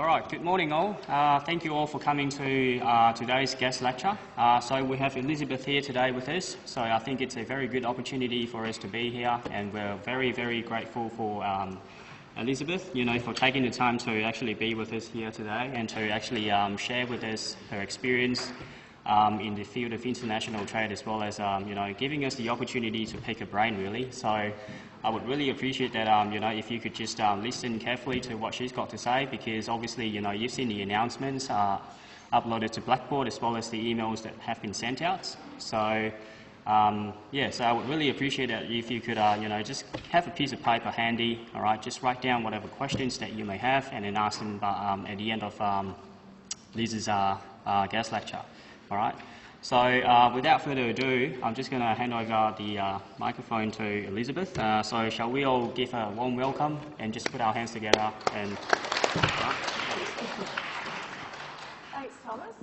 All right, good morning all. Thank you all for coming to today's guest lecture. So we have Elizabeth here today with us, so I think it's a very good opportunity for us to be here, and we're very, very grateful for Elizabeth, for taking the time to actually be with us here today and to actually share with us her experience in the field of international trade, as well as giving us the opportunity to pick her brain, really. So I would really appreciate that if you could just listen carefully to what she's got to say, because obviously you've seen the announcements uploaded to Blackboard, as well as the emails that have been sent out. So so I would really appreciate that if you could just have a piece of paper handy, all right, just write down whatever questions that you may have and then ask them at the end of Liz's guest lecture. All right. So without further ado, I'm just going to hand over the microphone to Elizabeth. So shall we all give her a warm welcome and just put our hands together and... Thanks, Thomas.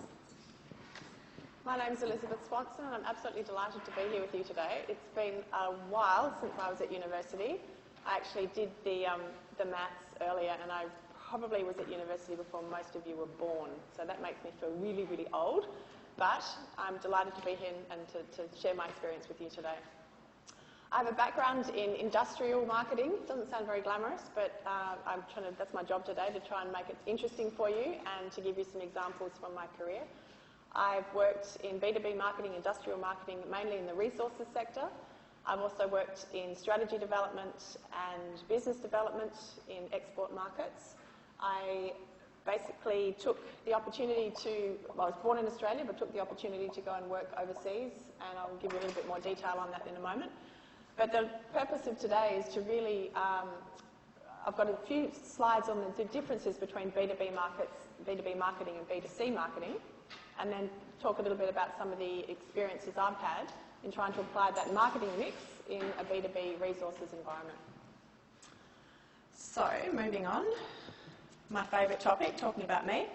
My name's Elizabeth Swanson, and I'm absolutely delighted to be here with you today. It's been a while since I was at university. I actually did the maths earlier, and I probably was at university before most of you were born. So that makes me feel really, really old. But I'm delighted to be here and to share my experience with you today. I have a background in industrial marketing. Doesn't sound very glamorous, but that's my job today, to try and make it interesting for you and to give you some examples from my career. I've worked in B2B marketing, industrial marketing, mainly in the resources sector. I've also worked in strategy development and business development in export markets. I basically took the opportunity I was born in Australia, but took the opportunity to go and work overseas, and I'll give you a little bit more detail on that in a moment. But the purpose of today is to really, I've got a few slides on the differences between B2B marketing and B2C marketing, and then talk a little bit about some of the experiences I've had in trying to apply that marketing mix in a B2B resources environment. So, moving on. My favourite topic, talking about me.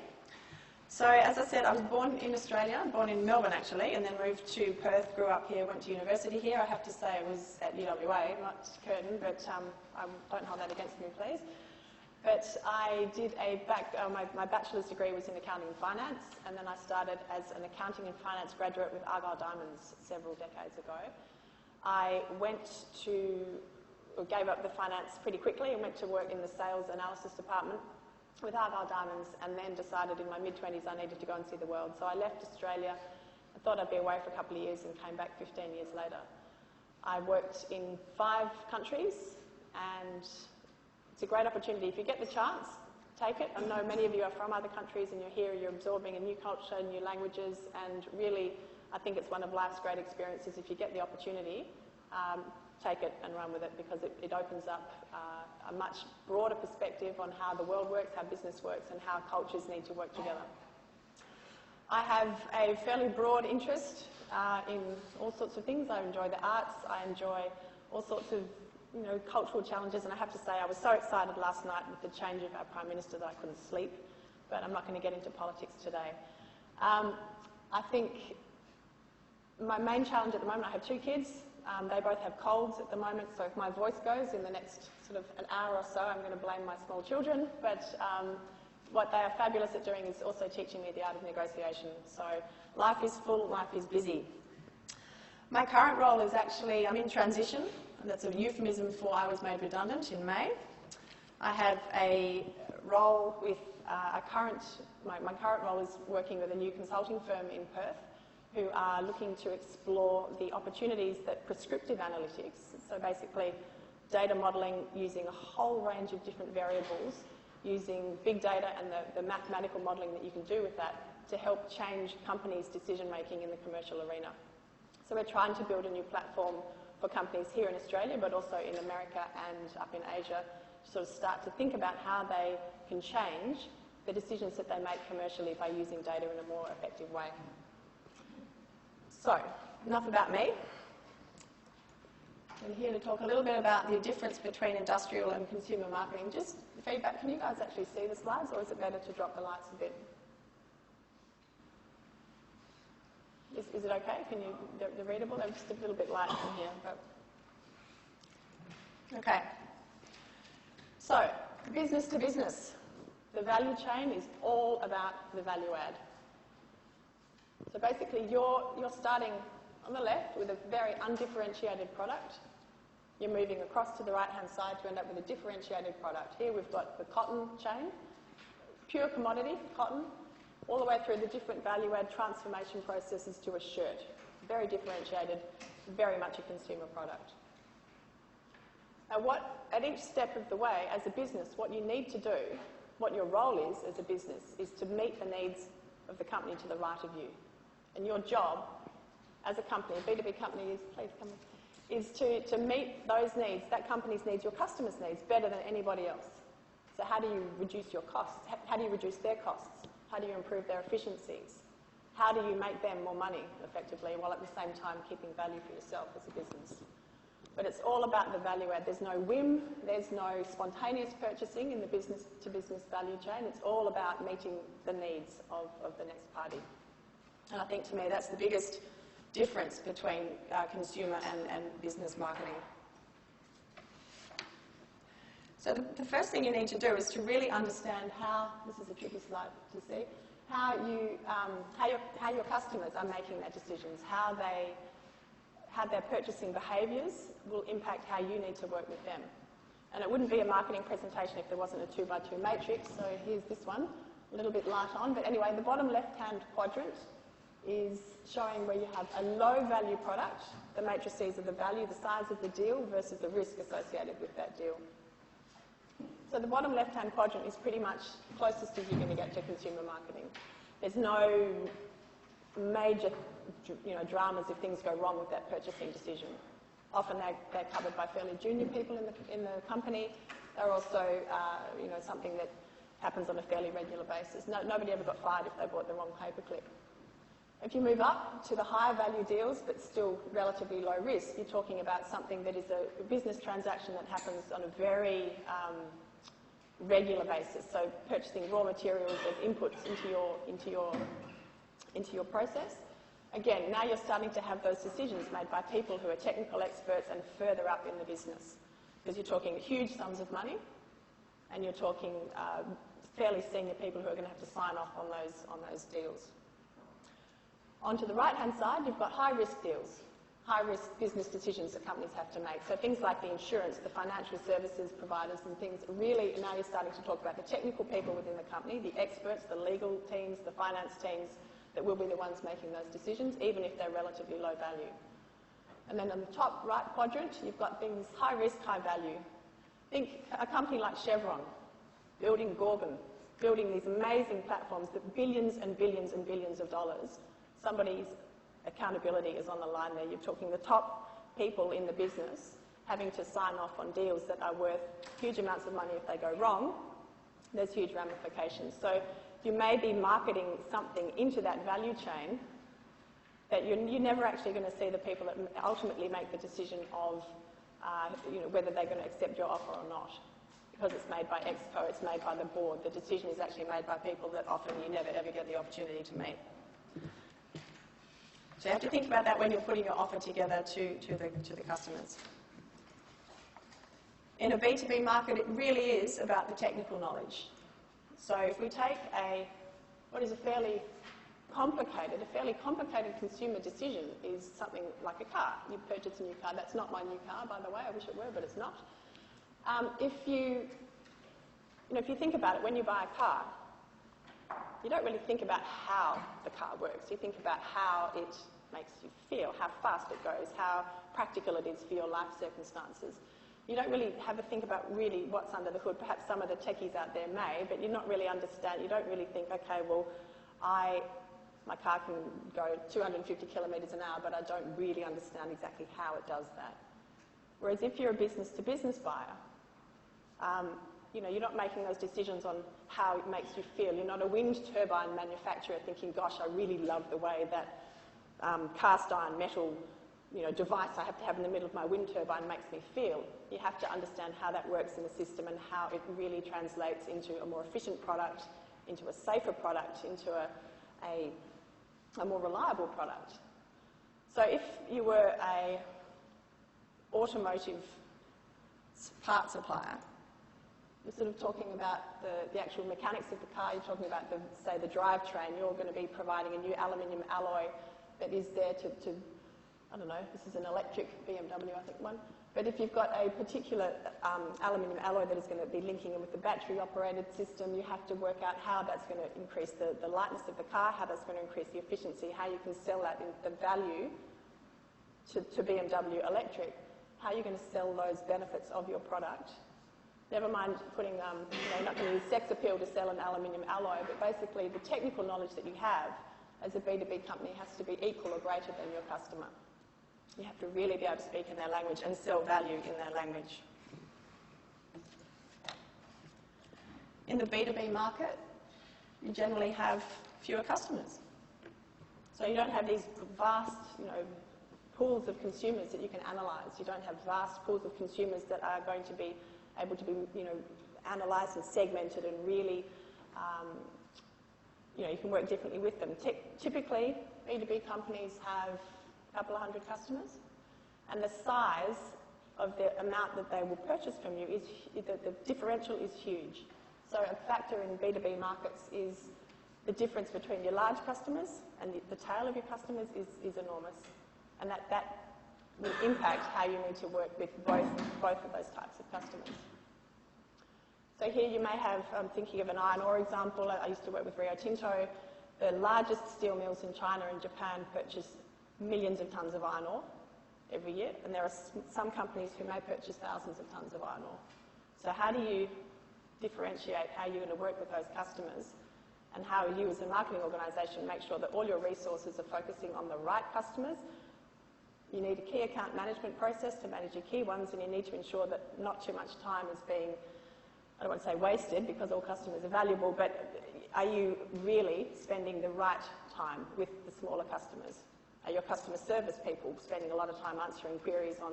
So, as I said, I was born in Australia, born in Melbourne actually, and then moved to Perth, grew up here, went to university here. I have to say it was at UWA, not Curtin, but I don't hold that against me, please. But I did my bachelor's degree was in accounting and finance, and then I started as an accounting and finance graduate with Argyle Diamonds several decades ago. I gave up the finance pretty quickly and went to work in the sales analysis department with Argyle Diamonds, and then decided in my mid-20s I needed to go and see the world. So I left Australia. I thought I'd be away for a couple of years and came back 15 years later. I worked in 5 countries, and it's a great opportunity. If you get the chance, take it. I know many of you are from other countries and you're here, you're absorbing a new culture, new languages, and really I think it's one of life's great experiences. If you get the opportunity, take it and run with it, because it opens up a much broader perspective on how the world works, how business works, and how cultures need to work together. I have a fairly broad interest in all sorts of things. I enjoy the arts, I enjoy all sorts of cultural challenges, and I have to say I was so excited last night with the change of our Prime Minister that I couldn't sleep, but I'm not going to get into politics today. I think my main challenge at the moment, I have 2 kids. They both have colds at the moment, so if my voice goes in the next sort of an hour or so, I'm going to blame my small children. But what they are fabulous at doing is also teaching me the art of negotiation. So life is full, life is busy. My current role is actually, I'm in transition, and that's a euphemism for I was made redundant in May. I have a role with my current role is working with a new consulting firm in Perth, who are looking to explore the opportunities that prescriptive analytics, so basically data modelling using a whole range of different variables, using big data and the mathematical modelling that you can do with that to help change companies' decision-making in the commercial arena. So we're trying to build a new platform for companies here in Australia, but also in America and up in Asia, to sort of start to think about how they can change the decisions that they make commercially by using data in a more effective way. So, enough about me. I'm here to talk a little bit about the difference between industrial and consumer marketing. Just feedback, can you guys actually see the slides, or is it better to drop the lights a bit? Is it okay? They're readable? They're just a little bit light in here. But... Okay. So, business to business. The value chain is all about the value add. So basically, you're starting on the left with a very undifferentiated product. You're moving across to the right-hand side to end up with a differentiated product. Here we've got the cotton chain, pure commodity, cotton, all the way through the different value-add transformation processes to a shirt. Very differentiated, very much a consumer product. Now, at each step of the way, as a business, what you need to do, what your role is as a business, is to meet the needs of the company to the right of you. And your job as a company, a B2B company, is to meet those needs, that company's needs, your customers' needs, better than anybody else. So how do you reduce your costs? How do you reduce their costs? How do you improve their efficiencies? How do you make them more money, effectively, while at the same time keeping value for yourself as a business? But it's all about the value add. There's no whim, there's no spontaneous purchasing in the business-to-business value chain. It's all about meeting the needs of the next party. And I think, to me, that's the biggest difference between consumer and business marketing. So the first thing you need to do is to really understand how, this is a tricky slide to see, how your customers are making their decisions, how their purchasing behaviours will impact how you need to work with them. And it wouldn't be a marketing presentation if there wasn't a 2x2 matrix, so here's this one, a little bit light on. But anyway, the bottom left-hand quadrant is showing where you have a low-value product. The matrices are the value, the size of the deal versus the risk associated with that deal. So the bottom left-hand quadrant is pretty much closest as you're going to get to consumer marketing. There's no major dramas if things go wrong with that purchasing decision. Often they're covered by fairly junior people in the company. They're also something that happens on a fairly regular basis. Nobody ever got fired if they bought the wrong paperclip. If you move up to the higher value deals, but still relatively low risk, you're talking about something that is a business transaction that happens on a very regular basis. So purchasing raw materials as inputs into your process. Again, now you're starting to have those decisions made by people who are technical experts and further up in the business, because you're talking huge sums of money, and you're talking fairly senior people who are going to have to sign off on those deals. Onto the right-hand side, you've got high-risk deals, high-risk business decisions that companies have to make. So things like the insurance, the financial services providers and things, really now you're starting to talk about the technical people within the company, the experts, the legal teams, the finance teams, that will be the ones making those decisions, even if they're relatively low value. And then on the top right quadrant, you've got things high risk, high value. Think a company like Chevron, building Gorgon, building these amazing platforms that billions and billions and billions of dollars. Somebody's accountability is on the line there. You're talking the top people in the business having to sign off on deals that are worth huge amounts of money. If they go wrong, there's huge ramifications. So you may be marketing something into that value chain that you're never actually going to see the people that ultimately make the decision of whether they're going to accept your offer or not. Because it's made by Exco, it's made by the board. The decision is actually made by people that often you never ever get the opportunity to meet. So you have to think about that when you're putting your offer together to the customers. In a B2B market, it really is about the technical knowledge. So if we take what is a fairly complicated consumer decision is something like a car. You purchase a new car. That's not my new car, by the way. I wish it were, but it's not. If you think about it, when you buy a car, you don't really think about how the car works. You think about how it makes you feel, how fast it goes, how practical it is for your life circumstances. You don't really have a think about really what's under the hood. Perhaps some of the techies out there may, but you're not really you don't really think, okay, well, my car can go 250 kilometres an hour, but I don't really understand exactly how it does that. Whereas if you're a business-to-business buyer, you're not making those decisions on how it makes you feel. You're not a wind turbine manufacturer thinking, gosh, I really love the way that cast iron metal device I have to have in the middle of my wind turbine makes me feel. You have to understand how that works in the system and how it really Translates into a more efficient product, into a safer product, into a more reliable product. So if you were an automotive part supplier, You're sort of talking about the actual mechanics of the car. You're talking about, say, the drivetrain. You're going to be providing a new aluminium alloy that is there to I don't know, this is an electric BMW, I think, one. But if you've got a particular aluminium alloy that is going to be linking in with the battery-operated system, you have to work out how that's going to increase the lightness of the car, how that's going to increase the efficiency, how you can sell that in the value to BMW Electric, how you're going to sell those benefits of your product. Never mind putting, you're not going to use sex appeal to sell an aluminium alloy, but basically the technical knowledge that you have as a B2B company has to be equal or greater than your customer. You have to really be able to speak in their language and sell value in their language. In the B2B market, you generally have fewer customers. So you don't have these vast, pools of consumers that you can analyse. You don't have vast pools of consumers that are going to be able to be, analysed and segmented and really, you can work differently with them. Typically, B2B companies have a couple of hundred customers, and the size of the amount that they will purchase from you is, the differential is huge. So a factor in B2B markets is the difference between your large customers and the tail of your customers is enormous, and that will impact how you need to work with both of those types of customers. So here you may have, thinking of an iron ore example, I used to work with Rio Tinto. The largest steel mills in China and Japan purchase millions of tonnes of iron ore every year, and there are some companies who may purchase thousands of tonnes of iron ore. So how do you differentiate how you're going to work with those customers, and how you as a marketing organisation make sure that all your resources are focusing on the right customers? You need a key account management process to manage your key ones, and you need to ensure that not too much time is being, I don't want to say wasted because all customers are valuable, but are you really spending the right time with the smaller customers? Are your customer service people spending a lot of time answering queries on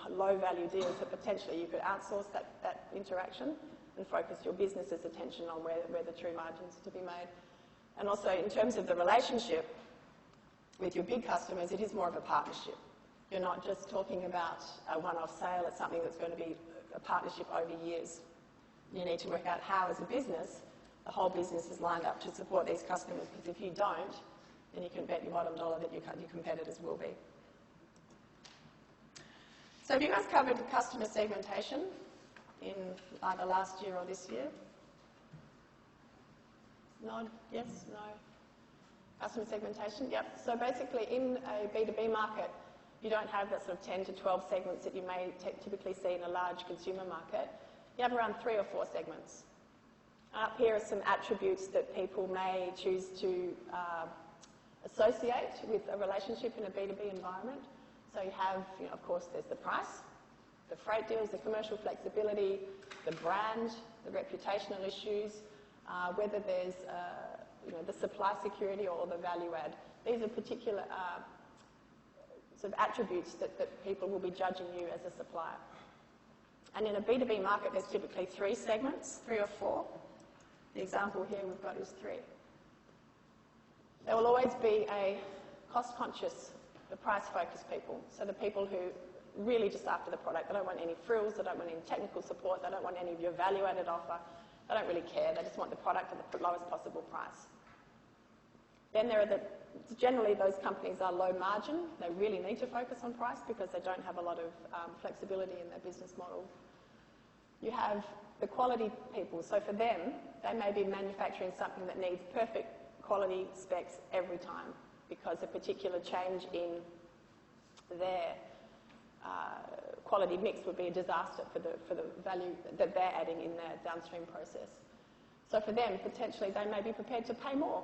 low value deals that potentially you could outsource that interaction and focus your business's attention on where the true margins are to be made? And also, in terms of the relationship with your big customers, it is more of a partnership. You're not just talking about a one-off sale, it's something that's going to be a partnership over years. You need to work out how, as a business, the whole business is lined up to support these customers, because if you don't, then you can bet your bottom dollar that your competitors will be. So have you guys covered customer segmentation in either last year or this year? Nod? Yes? No? Customer segmentation? Yep. So basically, in a B2B market, you don't have that sort of 10 to 12 segments that you may typically see in a large consumer market. You have around 3 or 4 segments. Up here are some attributes that people may choose to associate with a relationship in a B2B environment. So you have, of course, there's the price, the freight deals, the commercial flexibility, the brand, the reputational issues, whether there's the supply security or the value add. These are particular sort of attributes that people will be judging you as a supplier. And in a B2B market, there's typically 3 segments, 3 or 4. The example here we've got is 3. There will always be a cost-conscious, the price-focused people. So the people who really just after the product. They don't want any frills, they don't want any technical support, they don't want any of your value-added offer. They don't really care, they just want the product at the lowest possible price. Then there are generally those companies are low margin. They really need to focus on price because they don't have a lot of flexibility in their business model. You have the quality people. So for them, they may be manufacturing something that needs perfect quality specs every time because a particular change in their quality mix would be a disaster for the value that they're adding in their downstream process. So for them, potentially, they may be prepared to pay more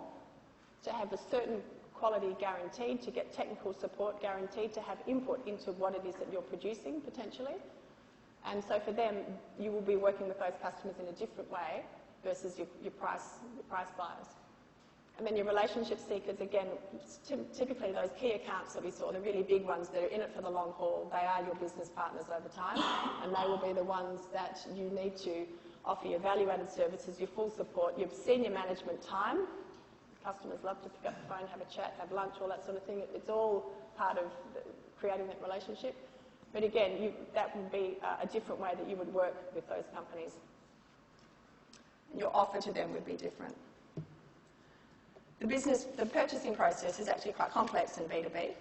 to have a certain quality guaranteed, to get technical support guaranteed, to have input into what it is that you're producing, potentially. And so for them, you will be working with those customers in a different way versus your price buyers. And then your relationship seekers, again, typically those key accounts that we saw, the really big ones that are in it for the long haul, they are your business partners over time, and they will be the ones that you need to offer your value-added services, your full support, your senior management time. Customers love to pick up the phone, have a chat, have lunch, all that sort of thing. It's all part of creating that relationship. But again, that would be a different way that you would work with those companies. Your offer to them would be different. The purchasing process is actually quite complex in B2B.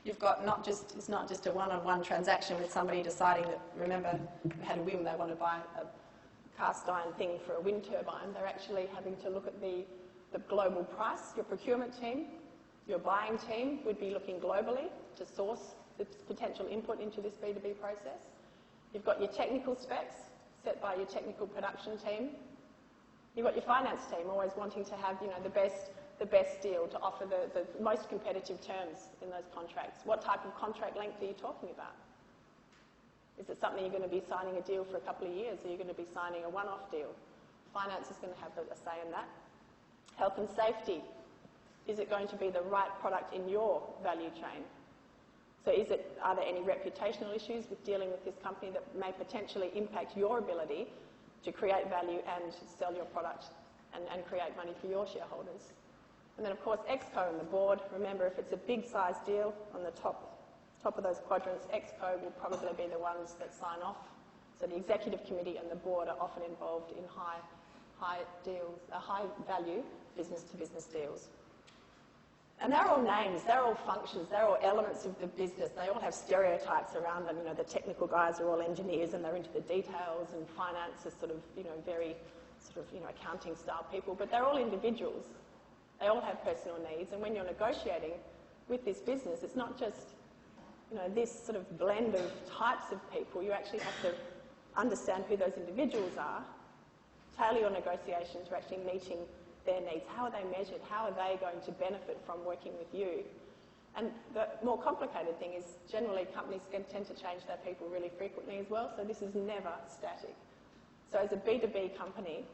You've got it's not just a one-on-one transaction with somebody deciding that, remember, they had a whim, they want to buy a cast iron thing for a wind turbine. They're actually having to look at the global price. Your procurement team, your buying team would be looking globally to source the potential input into this B2B process. You've got your technical specs set by your technical production team. You've got your finance team always wanting to have, the best deal to offer the most competitive terms in those contracts. What type of contract length are you talking about? Is it something you're going to be signing a deal for a couple of years, or are you going to be signing a one-off deal? Finance is going to have a say in that. Health and safety. Is it going to be the right product in your value chain? So are there any reputational issues with dealing with this company that may potentially impact your ability to create value and sell your product and create money for your shareholders? And then, of course, Exco and the board. Remember, if it's a big-size deal on the top of those quadrants, Exco will probably be the ones that sign off. So the executive committee and the board are often involved in high-value business-to-business deals. And they're all names, they're all functions, they're all elements of the business. They all have stereotypes around them. The technical guys are all engineers and they're into the details, and finance is sort of, very accounting style people, but they're all individuals. They all have personal needs, and when you're negotiating with this business, it's not just, this sort of blend of types of people. You actually have to understand who those individuals are, tailor your negotiation to actually meeting their needs. How are they measured? How are they going to benefit from working with you? And the more complicated thing is generally companies tend to change their people really frequently as well, so this is never static. So as a B2B company,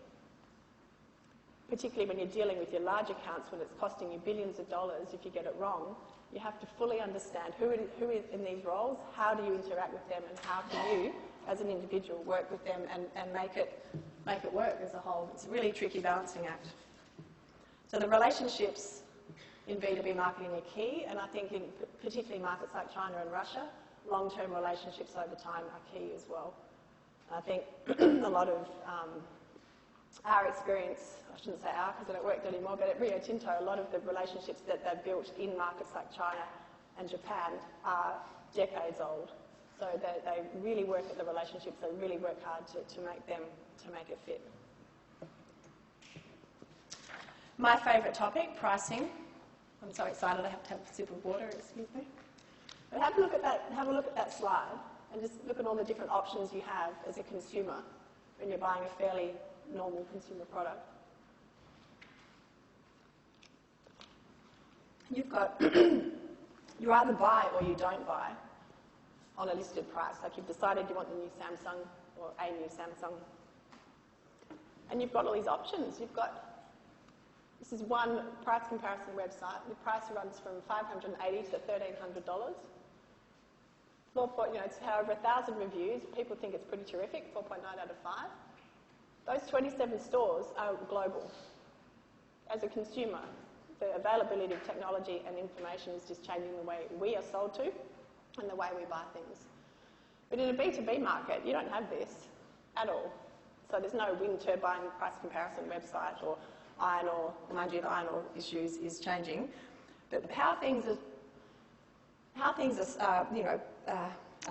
particularly when you're dealing with your large accounts when it's costing you billions of dollars if you get it wrong, you have to fully understand who is in these roles, how do you interact with them, and how can you, as an individual, work with them and make it work as a whole. It's a really tricky balancing act. So the relationships in B2B marketing are key, and I think in particularly markets like China and Russia, long-term relationships over time are key as well. I think a lot of our experience, I shouldn't say our because I don't work there anymore, but at Rio Tinto, a lot of the relationships that they've built in markets like China and Japan are decades old. So they really work at the relationships, they really work hard to make it fit. My favourite topic, pricing. I'm so excited I have to have a sip of water, excuse me. But have a look at that slide and just look at all the different options you have as a consumer when you're buying a fairly normal consumer product. You've got, you either buy or you don't buy on a listed price. Like you've decided you want the new Samsung or a new Samsung. And you've got all these options. This is one price comparison website. The price runs from $580 to $1,300. It's however 1,000 reviews. People think it's pretty terrific, 4.9 out of 5. Those 27 stores are global. As a consumer, the availability of technology and information is just changing the way we are sold to and the way we buy things. But in a B2B market, you don't have this at all. So there's no wind turbine price comparison website or iron ore. Mind you, the iron ore issues is changing. But how things are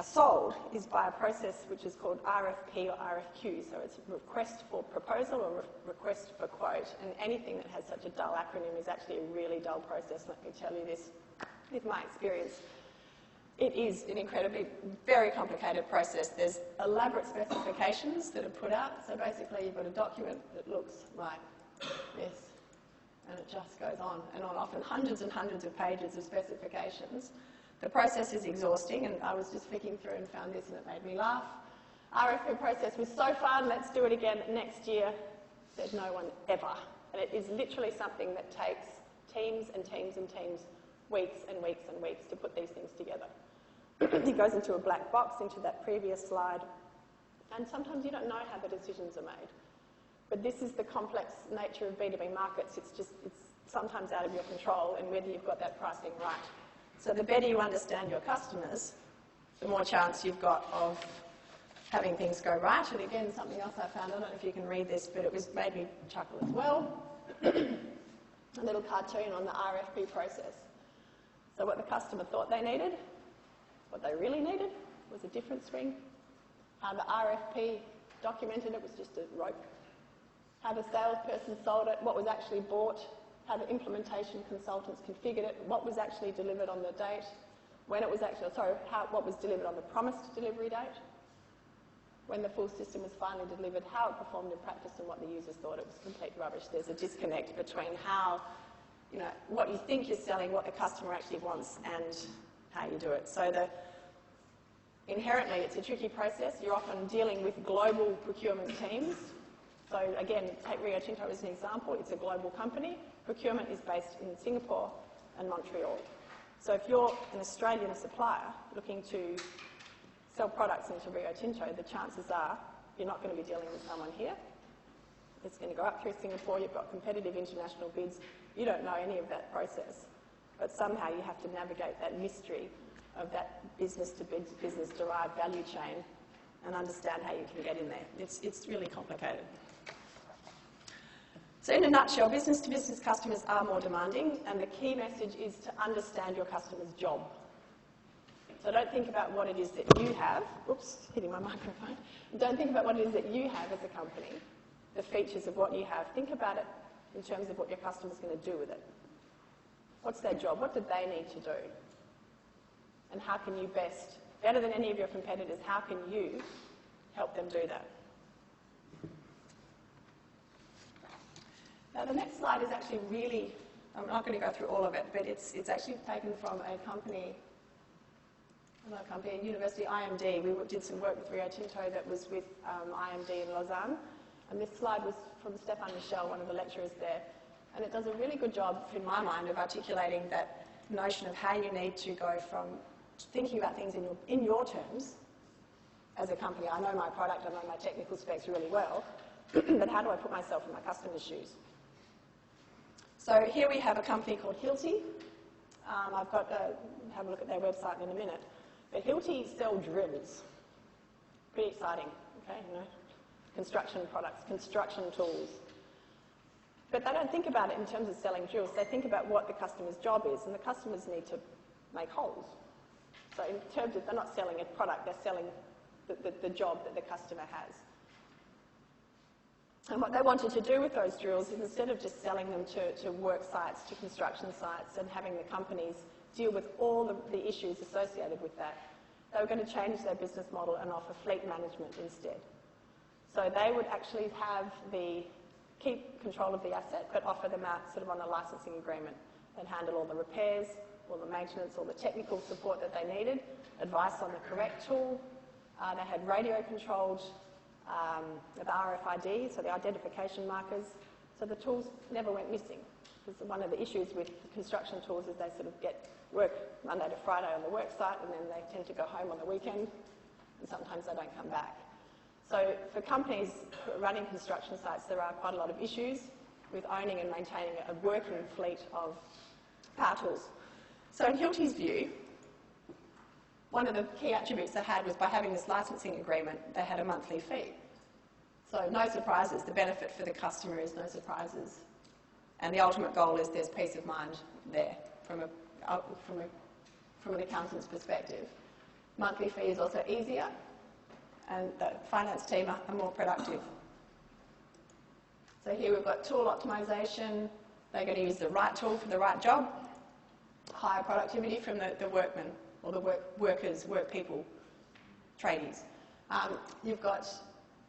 sold is by a process which is called RFP or RFQ. So it's request for proposal or request for quote. And anything that has such a dull acronym is actually a really dull process. Let me tell you this with my experience. It is an incredibly, very complicated process. There's elaborate specifications that are put out. So basically you've got a document that looks like this. And it just goes on and on, often hundreds and hundreds of pages of specifications. The process is exhausting, and I was just flicking through and found this and it made me laugh. RFP process was so fun, let's do it again next year. Said no one ever. And it is literally something that takes teams and teams and teams, weeks and weeks and weeks to put these things together. It goes into a black box, into that previous slide, and sometimes you don't know how the decisions are made. But this is the complex nature of B2B markets. It's sometimes out of your control and whether you've got that pricing right. So the better you understand your customers, the more chance you've got of having things go right. And again, something else I found, I don't know if you can read this, but it made me chuckle as well. A little cartoon on the RFP process. So what the customer thought they needed, what they really needed, was a different swing. How the RFP documented it was just a rope. How the salesperson sold it, what was actually bought, how the implementation consultants configured it, what was actually delivered on the date, when it was actually, what was delivered on the promised delivery date, when the full system was finally delivered, how it performed in practice and what the users thought it was complete rubbish. There's a disconnect between how, what you think you're selling, what the customer actually wants, and how you do it. So inherently, it's a tricky process. You're often dealing with global procurement teams. So again, take Rio Tinto as an example. It's a global company. Procurement is based in Singapore and Montreal. So if you're an Australian supplier looking to sell products into Rio Tinto, the chances are you're not going to be dealing with someone here. It's going to go up through Singapore. You've got competitive international bids. You don't know any of that process. But somehow you have to navigate that mystery of that business-to-business derived value chain and understand how you can get in there. It's really complicated. So in a nutshell, business-to-business customers are more demanding, and the key message is to understand your customer's job. So don't think about what it is that you have. Oops, hitting my microphone. Don't think about what it is that you have as a company, the features of what you have. Think about it in terms of what your customer's going to do with it. What's their job? What do they need to do? And how can you best, better than any of your competitors, how can you help them do that? Now, the next slide is actually really, I'm not going to go through all of it, but it's actually taken from a company, University IMD. We did some work with Rio Tinto that was with IMD in Lausanne. And this slide was from Stéphane Michel, one of the lecturers there. And it does a really good job, in my mind, of articulating that notion of how you need to go from thinking about things in your terms as a company. I know my product, I know my technical specs really well, but how do I put myself in my customer's shoes? So here we have a company called Hilti. I've got have a look at their website in a minute. But Hilti sell drills. Pretty exciting, okay? Construction products, construction tools. But they don't think about it in terms of selling drills. They think about what the customer's job is, and the customers need to make holes. So in terms of, they're not selling a product, they're selling the job that the customer has. And what they wanted to do with those drills is, instead of just selling them to work sites, to construction sites, and having the companies deal with all the issues associated with that, they were going to change their business model and offer fleet management instead. So they would actually keep control of the asset, but offer them out sort of on a licensing agreement. They'd handle all the repairs, all the maintenance, all the technical support that they needed, advice on the correct tool. They had radio-controlled with RFID, so the identification markers. So the tools never went missing. Because one of the issues with construction tools is they sort of get work Monday to Friday on the work site, and then they tend to go home on the weekend, and sometimes they don't come back. So for companies running construction sites, there are quite a lot of issues with owning and maintaining a working fleet of power tools. So in Hilti's view, one of the key attributes they had was, by having this licensing agreement, they had a monthly fee. So no surprises. The benefit for the customer is no surprises. And the ultimate goal is there's peace of mind there from an accountant's perspective. Monthly fee is also easier, and the finance team are more productive. So here we've got tool optimization. They're going to use the right tool for the right job. Higher productivity from the workmen, or the workers, work people, tradies. You've got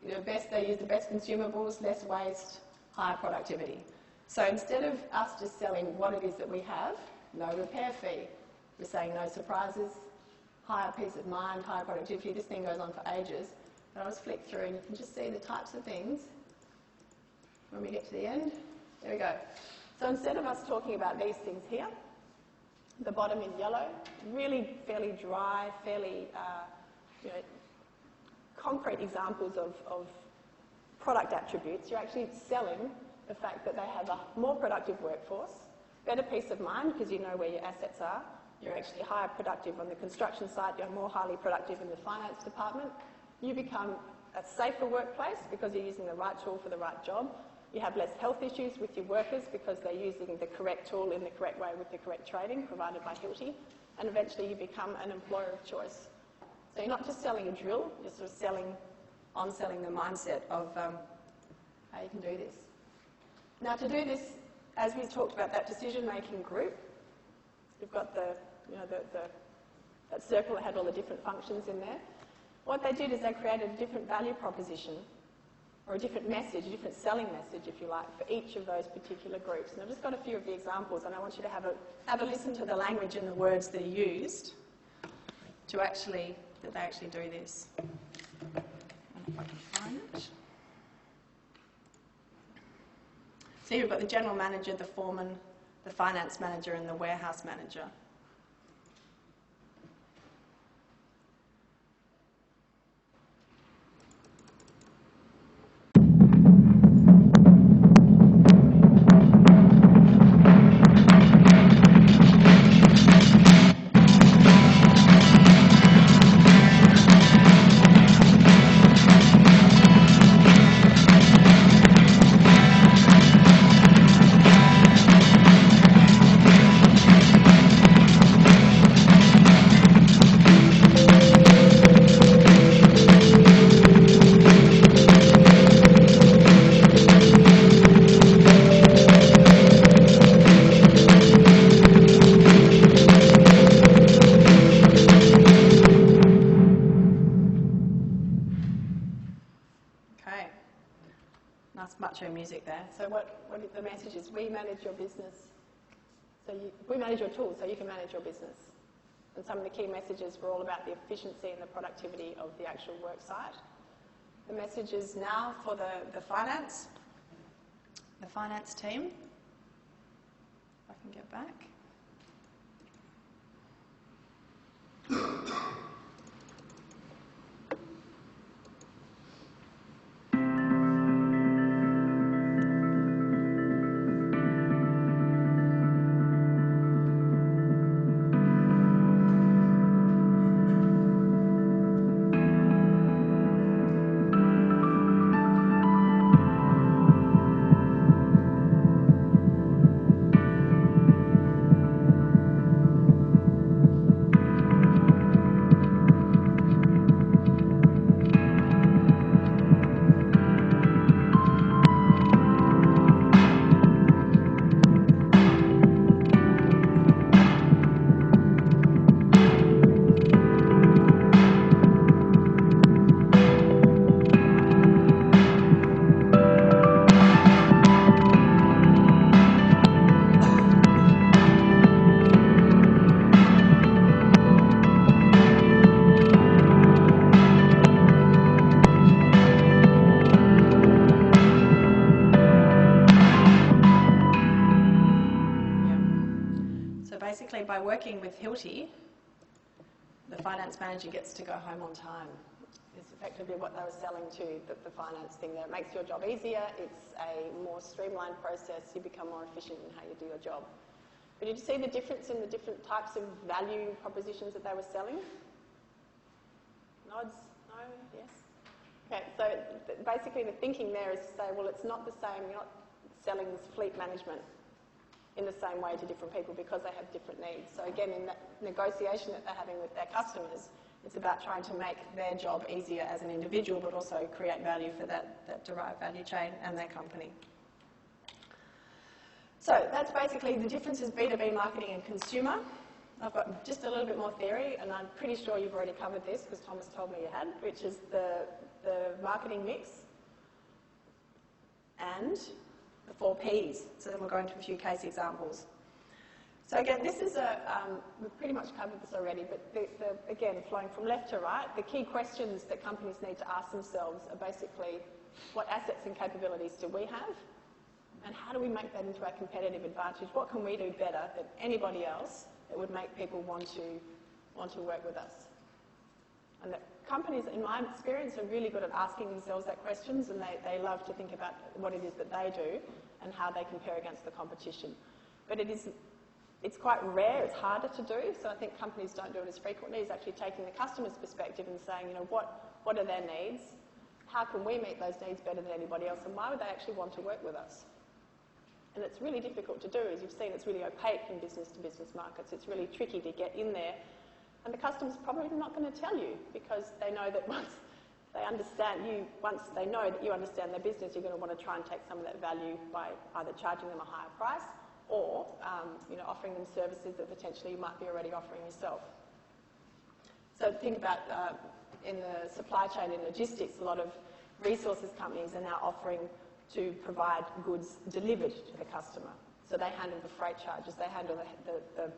they use the best consumables, less waste, higher productivity. So instead of us just selling what it is that we have, no repair fee, we're saying no surprises, higher peace of mind, higher productivity. This thing goes on for ages. But I'll just flick through and you can just see the types of things when we get to the end. There we go. So instead of us talking about these things here, the bottom in yellow, really fairly dry, fairly concrete examples of product attributes. You're actually selling the fact that they have a more productive workforce, better peace of mind because you know where your assets are, you're actually higher productive on the construction site, you're more highly productive in the finance department. You become a safer workplace because you're using the right tool for the right job. You have less health issues with your workers because they're using the correct tool in the correct way with the correct training provided by Hilti. And eventually you become an employer of choice. So you're not just selling a drill, you're sort of selling the mindset of how you can do this. Now to do this, as we talked about that decision-making group, we've got that circle that had all the different functions in there. What they did is they created a different value proposition, or a different message, a different selling message, if you like, for each of those particular groups. And I've just got a few of the examples, and I want you to have a listen to the language and the words that are used to that they actually do this. And if I can find it. So here we've got the general manager, the foreman, the finance manager, and the warehouse manager. Music there. So what the message is, we manage your business. We manage your tools so you can manage your business. And some of the key messages were all about the efficiency and the productivity of the actual work site. The message is now for the finance team. If I can get back. By working with Hilti, the finance manager gets to go home on time. It's effectively what they were selling to the finance thing there. It makes your job easier, it's a more streamlined process, you become more efficient in how you do your job. But did you see the difference in the different types of value propositions that they were selling? Nods? No? Yes? Okay, so basically the thinking there is to say, well, it's not the same, you're not selling this fleet management in the same way to different people because they have different needs. So again, in that negotiation that they're having with their customers, it's about trying to make their job easier as an individual, but also create value for that derived value chain and their company. So that's basically the differences B2B marketing and consumer. I've got just a little bit more theory, and I'm pretty sure you've already covered this because Thomas told me you had, which is the marketing mix and the 4 Ps. So then we'll go into a few case examples. So again, this is we've pretty much covered this already, but again, flowing from left to right, the key questions that companies need to ask themselves are basically, what assets and capabilities do we have? And how do we make that into our competitive advantage? What can we do better than anybody else that would make people want to work with us? And that companies, in my experience, are really good at asking themselves that questions, and they love to think about what it is that they do and how they compare against the competition. But it is It's quite rare, it's harder to do, so I think companies don't do it as frequently, is actually taking the customer's perspective and saying, you know, what are their needs? How can we meet those needs better than anybody else, and why would they actually want to work with us? And it's really difficult to do. As you've seen, it's really opaque in business-to-business markets. It's really tricky to get in there. And the customer's probably not going to tell you, because they know that once they know that you understand their business, you're going to want to try and take some of that value by either charging them a higher price or you know, offering them services that potentially you might be already offering yourself. So think about in the supply chain and logistics, a lot of resources companies are now offering to provide goods delivered to the customer. So they handle the freight charges, they handle the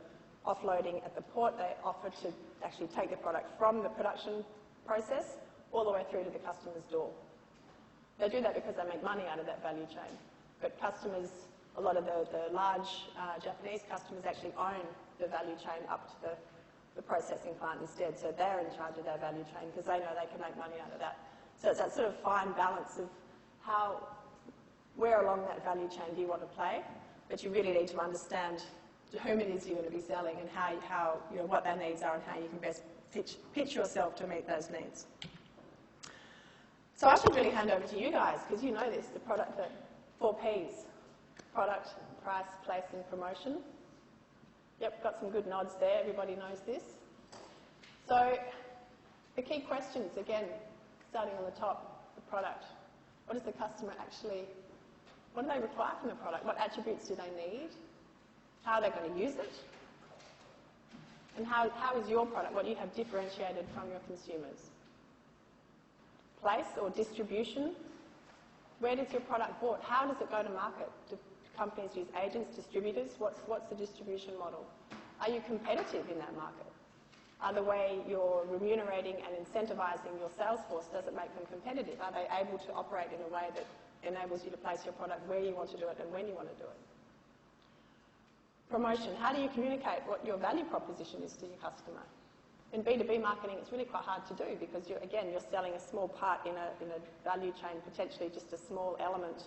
offloading at the port, they offer to actually take the product from the production process all the way through to the customer's door. They do that because they make money out of that value chain. But customers, a lot of the large Japanese customers actually own the value chain up to the processing plant instead. So they're in charge of their value chain because they know they can make money out of that. So it's that sort of fine balance of where along that value chain do you want to play, but you really need to understand to whom it is you're going to be selling and how you know, what their needs are and how you can best pitch yourself to meet those needs. So I should really hand over to you guys, because you know this, the product, the 4 Ps, product, price, place and promotion. Yep, got some good nods there, everybody knows this. So the key questions, again, starting on the top, the product. What does the customer actually, what do they require from the product? What attributes do they need? How are they going to use it? And how is your product, what do you have differentiated from your consumers? Place or distribution? Where does your product bought? How does it go to market? Do companies use agents, distributors? What's the distribution model? Are you competitive in that market? Are the way you're remunerating and incentivizing your sales force, does it make them competitive? Are they able to operate in a way that enables you to place your product where you want to do it and when you want to do it? Promotion. How do you communicate what your value proposition is to your customer? In B2B marketing, it's really quite hard to do because, you're selling a small part in a value chain, potentially just a small element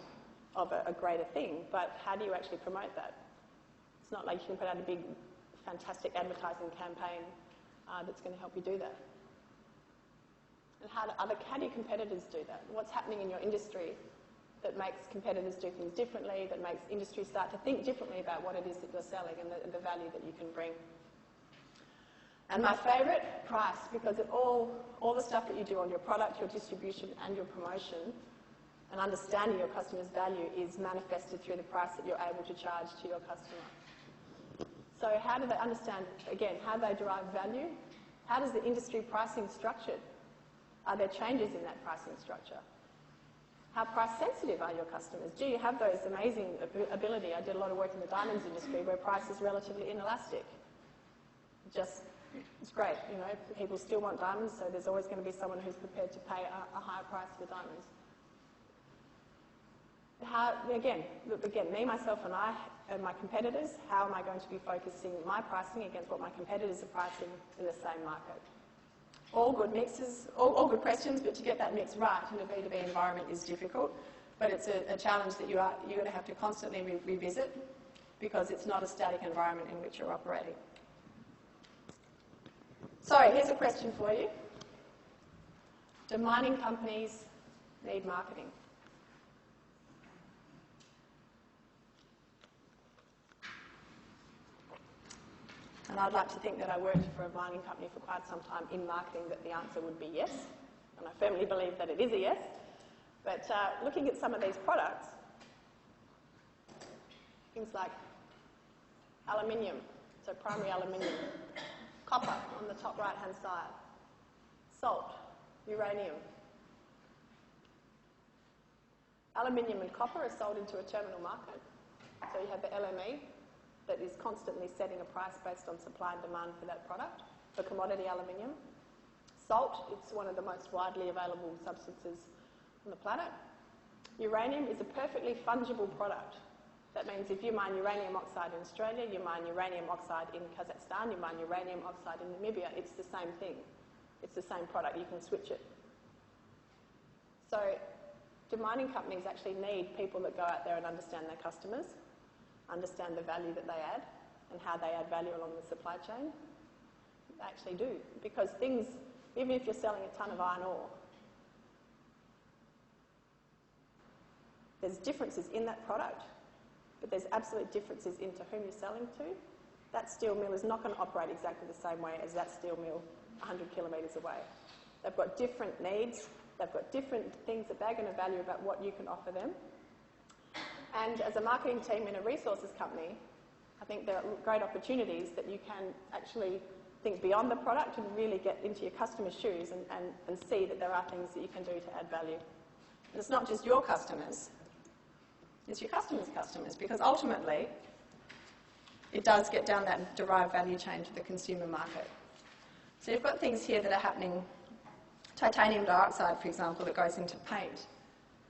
of a greater thing, but how do you actually promote that? It's not like you can put out a big, fantastic advertising campaign that's going to help you do that. And how do your competitors do that? What's happening in your industry that makes competitors do things differently, that makes industry start to think differently about what it is that you're selling and the value that you can bring? And my favourite, price, because all the stuff that you do on your product, your distribution and your promotion and understanding your customer's value is manifested through the price that you're able to charge to your customer. So how do they understand, again, how they derive value? How does the industry pricing structured? Are there changes in that pricing structure? How price sensitive are your customers? Do you have those amazing ability? I did a lot of work in the diamonds industry where price is relatively inelastic. It's great, you know, people still want diamonds, so there's always going to be someone who's prepared to pay a higher price for diamonds. Again, me, myself and I and my competitors, how am I going to be focusing my pricing against what my competitors are pricing in the same market? All good mixes, all good questions, but to get that mix right in a B2B environment is difficult, but it's a challenge that you're going to have to constantly revisit because it's not a static environment in which you're operating. So here's a question for you. Do mining companies need marketing? And I'd like to think that I worked for a mining company for quite some time in marketing, that the answer would be yes. And I firmly believe that it is a yes. But looking at some of these products, things like aluminium, so primary aluminium, copper on the top right-hand side, salt, uranium. Aluminium and copper are sold into a terminal market. So you have the LME that is constantly setting a price based on supply and demand for that product, for commodity aluminium. Salt, it's one of the most widely available substances on the planet. Uranium is a perfectly fungible product. That means if you mine uranium oxide in Australia, you mine uranium oxide in Kazakhstan, you mine uranium oxide in Namibia, it's the same thing. It's the same product, you can switch it. So do mining companies actually need people that go out there and understand their customers, understand the value that they add, and how they add value along the supply chain? They actually do, because things, even if you're selling a ton of iron ore, there's differences in that product, but there's absolute differences into whom you're selling to. That steel mill is not going to operate exactly the same way as that steel mill 100 kilometres away. They've got different needs, they've got different things that they're going to value about what you can offer them. And as a marketing team in a resources company, I think there are great opportunities that you can actually think beyond the product and really get into your customer's shoes and see that there are things that you can do to add value. And it's not just your customers, it's your customers' customers, because ultimately it does get down that derived value chain to the consumer market. So you've got things here that are happening. Titanium dioxide, for example, that goes into paint.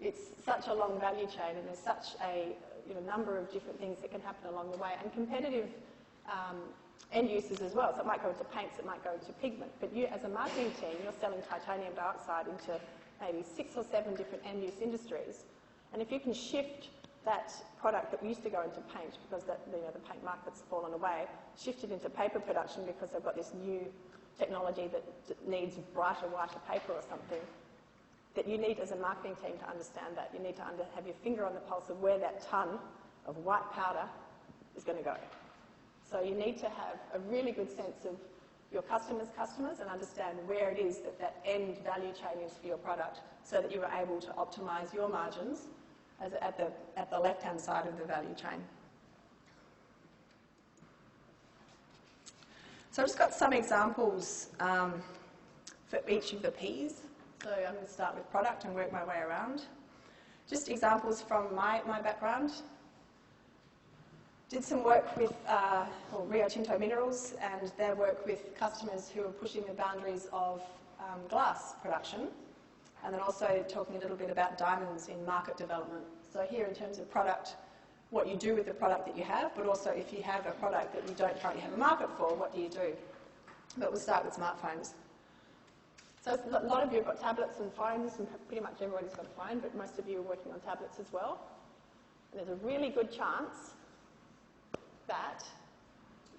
It's such a long value chain, and there's such a number of different things that can happen along the way, and competitive end uses as well. So it might go into paints, it might go into pigment, but you as a marketing team, you're selling titanium dioxide into maybe 6 or 7 different end use industries, and if you can shift that product that used to go into paint, because the paint market's fallen away, shift it into paper production because they've got this new technology that needs brighter, whiter paper or something, that you need as a marketing team to understand that. You need to have your finger on the pulse of where that ton of white powder is going to go. So you need to have a really good sense of your customers' customers and understand where it is that that end value chain is for your product, so that you are able to optimise your margins at the left-hand side of the value chain. So I've just got some examples for each of the P's. So I'm going to start with product and work my way around. Just examples from my background. Did some work with Rio Tinto Minerals and their work with customers who are pushing the boundaries of glass production, and then also talking a little bit about diamonds in market development. So here in terms of product, what you do with the product that you have, but also if you have a product that you don't currently have a market for, what do you do? But we'll start with smartphones. So a lot of you have got tablets and phones, and pretty much everybody's got a phone, but most of you are working on tablets as well. And there's a really good chance that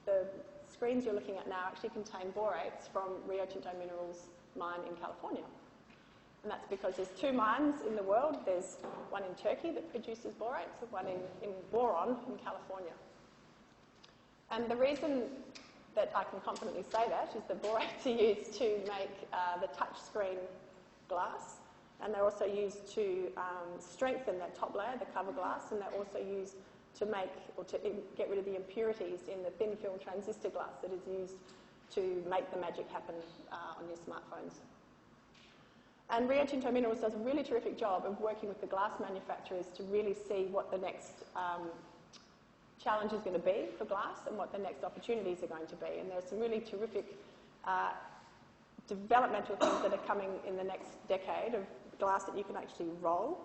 the screens you're looking at now actually contain borates from Rio Tinto Minerals mine in California. And that's because there's 2 mines in the world. There's one in Turkey that produces borates and one in Boron in California. And the reason that I can confidently say that is the borates are used to make the touchscreen glass, and they're also used to strengthen that top layer, the cover glass, and they're also used to make or to get rid of the impurities in the thin film transistor glass that is used to make the magic happen on your smartphones. And Rio Tinto Minerals does a really terrific job of working with the glass manufacturers to really see what the next challenge is going to be for glass and what the next opportunities are going to be. And there's some really terrific developmental things that are coming in the next decade of glass that you can actually roll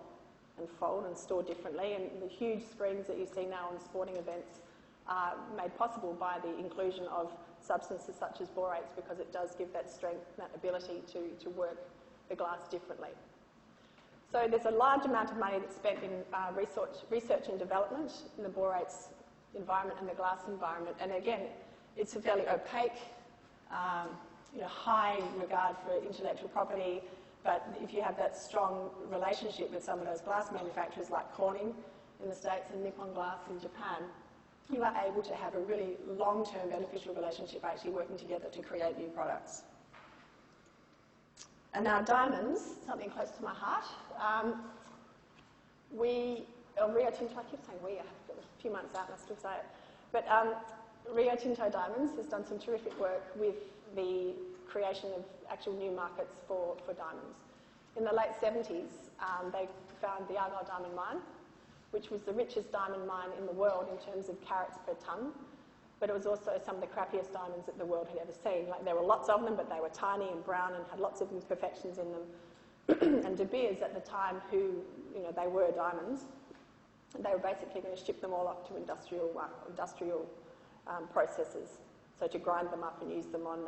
and fold and store differently. And the huge screens that you see now on sporting events are made possible by the inclusion of substances such as borates, because it does give that strength, that ability to work the glass differently. So there's a large amount of money that's spent in research and development in the borates environment and the glass environment. And again, it's a fairly opaque, high regard for intellectual property. But if you have that strong relationship with some of those glass manufacturers like Corning in the States and Nippon Glass in Japan, you are able to have a really long-term beneficial relationship actually working together to create new products. And now diamonds, something close to my heart. Rio Tinto, I keep saying we, I have a few months out and I still say it. But Rio Tinto Diamonds has done some terrific work with the creation of actual new markets for diamonds. In the late 70s, they found the Argyle Diamond Mine, which was the richest diamond mine in the world in terms of carats per tonne. But it was also some of the crappiest diamonds that the world had ever seen. Like, there were lots of them, but they were tiny and brown and had lots of imperfections in them. And De Beers at the time, who, they were diamonds, they were basically going to ship them all up to industrial processes. So to grind them up and use them on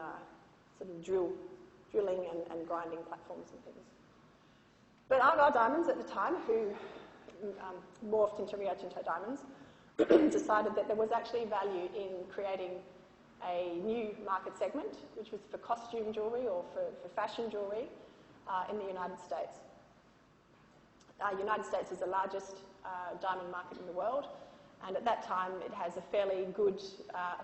sort of drilling and grinding platforms and things. But Argyle Diamonds at the time, who morphed into Rio Tinto Diamonds, decided that there was actually value in creating a new market segment, which was for costume jewellery or for fashion jewellery in the United States. United States is the largest diamond market in the world, and at that time it has a fairly good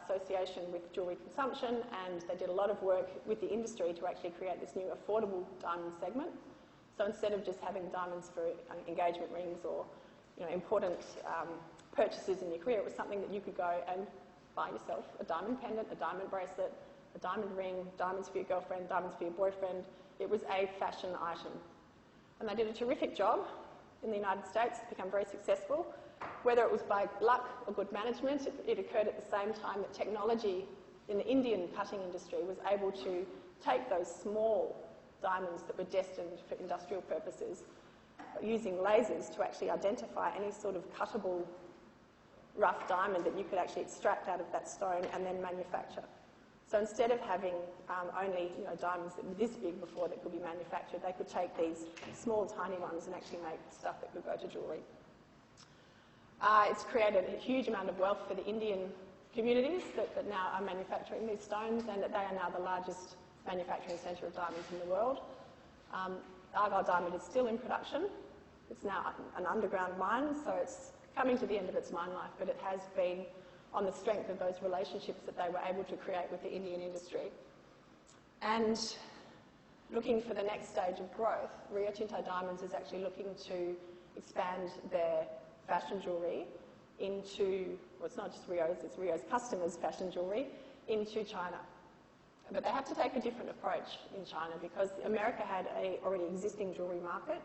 association with jewellery consumption, and they did a lot of work with the industry to actually create this new affordable diamond segment. So instead of just having diamonds for engagement rings or important purchases in your career, it was something that you could go and buy yourself a diamond pendant, a diamond bracelet, a diamond ring, diamonds for your girlfriend, diamonds for your boyfriend. It was a fashion item. And they did a terrific job in the United States, become very successful. Whether it was by luck or good management, it occurred at the same time that technology in the Indian cutting industry was able to take those small diamonds that were destined for industrial purposes, using lasers to actually identify any sort of cuttable rough diamond that you could actually extract out of that stone and then manufacture. So instead of having only diamonds that were this big before that could be manufactured, they could take these small, tiny ones and actually make stuff that could go to jewellery. It's created a huge amount of wealth for the Indian communities that now are manufacturing these stones, and that they are now the largest manufacturing centre of diamonds in the world. Argyle Diamond is still in production. It's now an underground mine, so it's coming to the end of its mine life, but it has been on the strength of those relationships that they were able to create with the Indian industry. And looking for the next stage of growth, Rio Tinto Diamonds is actually looking to expand their fashion jewellery into, well, it's not just Rio's, it's Rio's customers' fashion jewellery, into China. But they have to take a different approach in China because America had an already existing jewellery market.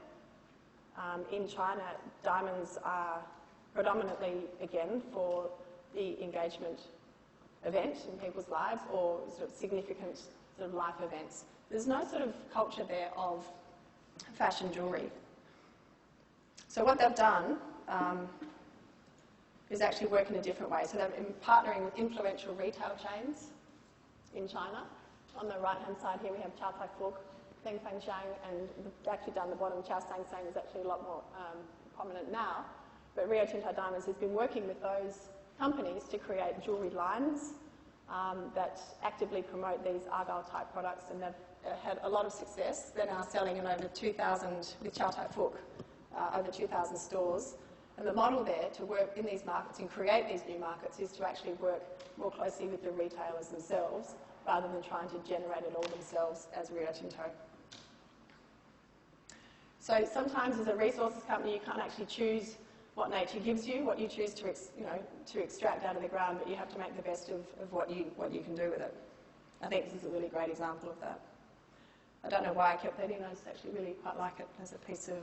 In China, diamonds are predominantly, again, for the engagement event in people's lives or sort of significant sort of life events. There's no sort of culture there of fashion jewellery. So what they've done is actually work in a different way. So they're partnering with influential retail chains in China. On the right-hand side here we have Chow Tai Fook, Deng Feng Shang, and actually down the bottom, Chow Sang Sang is actually a lot more prominent now. But Rio Tinto Diamonds has been working with those companies to create jewellery lines that actively promote these Argyle-type products, and they've had a lot of success. They're now selling in over 2,000, with Chow Tai Fook, over 2,000 stores. And the model there to work in these markets and create these new markets is to actually work more closely with the retailers themselves rather than trying to generate it all themselves as Rio Tinto. So sometimes as a resources company you can't actually choose what nature gives you, what you choose to extract out of the ground, but you have to make the best of what you can do with it. I think this is a really great example of that. I don't know why I kept that in, I just actually really quite like it as a piece of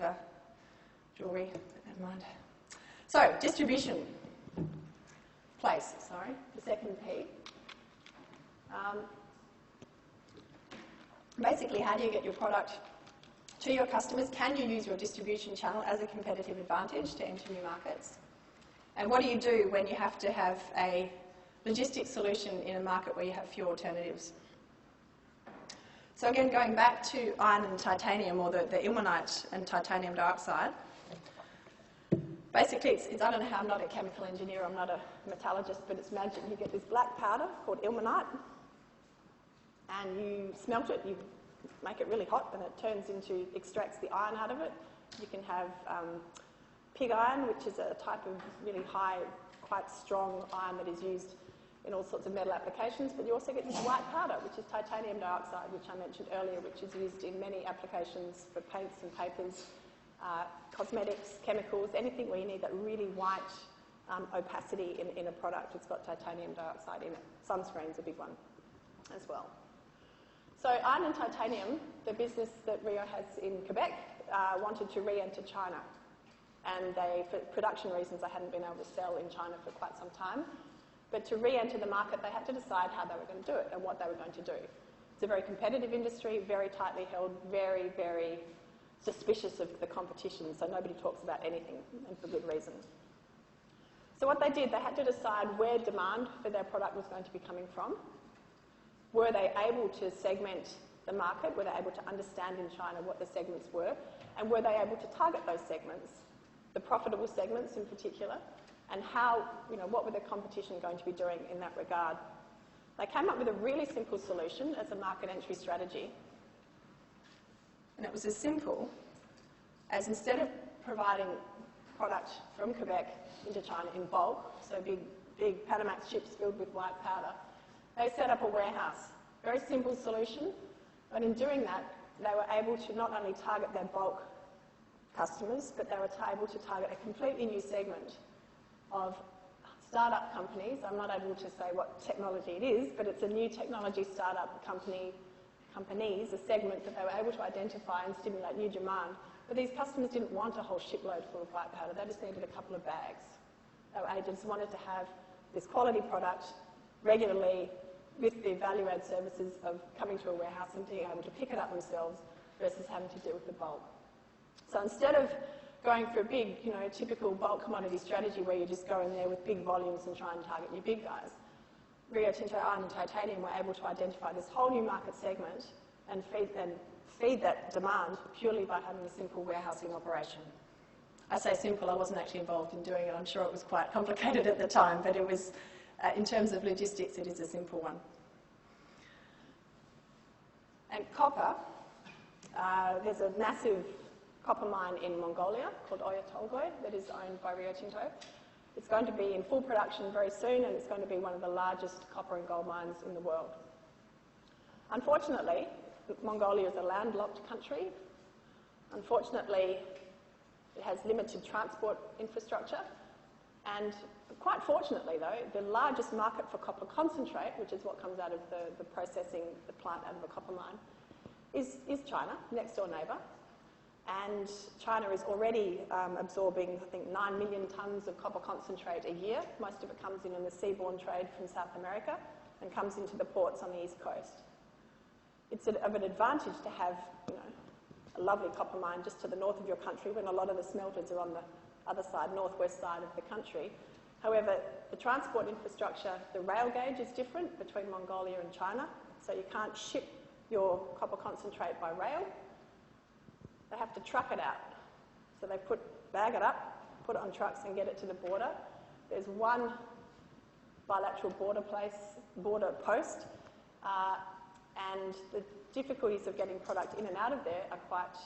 jewellery, keep that in mind. So, distribution. Place, sorry, the second P. Basically, how do you get your product to your customers? Can you use your distribution channel as a competitive advantage to enter new markets? And what do you do when you have to have a logistics solution in a market where you have few alternatives? So again, going back to iron and titanium, or the ilmenite and titanium dioxide, basically I don't know how, I'm not a chemical engineer, I'm not a metallurgist, but it's magic. You get this black powder called ilmenite, and you smelt it, you make it really hot, and it extracts the iron out of it. You can have pig iron, which is a type of really high, quite strong iron that is used in all sorts of metal applications, but you also get this white powder, which is titanium dioxide, which I mentioned earlier, which is used in many applications for paints and papers, cosmetics, chemicals, anything where you need that really white opacity in a product. It's got titanium dioxide in it. Sunscreen's a big one as well. So iron and titanium, the business that Rio has in Quebec, wanted to re-enter China. And for production reasons, they hadn't been able to sell in China for quite some time. But to re-enter the market, they had to decide how they were going to do it and what they were going to do. It's a very competitive industry, very tightly held, very, very suspicious of the competition, so nobody talks about anything, and for good reason. So what they did, they had to decide where demand for their product was going to be coming from. Were they able to segment the market? Were they able to understand in China what the segments were? And were they able to target those segments? The profitable segments in particular, and how, what were the competition going to be doing in that regard. They came up with a really simple solution as a market entry strategy. And it was as simple as, instead of providing product from Quebec into China in bulk, so big Panamax ships filled with white powder, they set up a warehouse. Very simple solution, but in doing that, they were able to not only target their bulk customers, but they were able to target a completely new segment of startup companies. I'm not able to say what technology it is, but it's a new technology startup companies, a segment that they were able to identify and stimulate new demand. But these customers didn't want a whole shipload full of white powder, they just needed a couple of bags. They just wanted to have this quality product regularly with the value-add services of coming to a warehouse and being able to pick it up themselves versus having to deal with the bulk. So instead of going for a big, typical bulk commodity strategy where you just go in there with big volumes and try and target your big guys, Rio Tinto, Iron and Titanium were able to identify this whole new market segment and feed that demand purely by having a simple warehousing operation. I say simple, I wasn't actually involved in doing it. I'm sure it was quite complicated at the time, but it was, in terms of logistics, it is a simple one. And copper, there's a massive copper mine in Mongolia called Oyu Tolgoi that is owned by Rio Tinto. It's going to be in full production very soon, and it's going to be one of the largest copper and gold mines in the world. Unfortunately, Mongolia is a landlocked country. Unfortunately, it has limited transport infrastructure, and quite fortunately though, the largest market for copper concentrate, which is what comes out of the processing, the plant out of a copper mine, is China, next door neighbour. And China is already absorbing, I think, 9 million tonnes of copper concentrate a year. Most of it comes in the seaborne trade from South America and comes into the ports on the east coast. It's of an advantage to have, a lovely copper mine just to the north of your country when a lot of the smelters are on the other side, northwest side of the country. However, the transport infrastructure, the rail gauge is different between Mongolia and China, so you can't ship your copper concentrate by rail. They have to truck it out. So they bag it up, put it on trucks and get it to the border. There's one bilateral border post, and the difficulties of getting product in and out of there are quite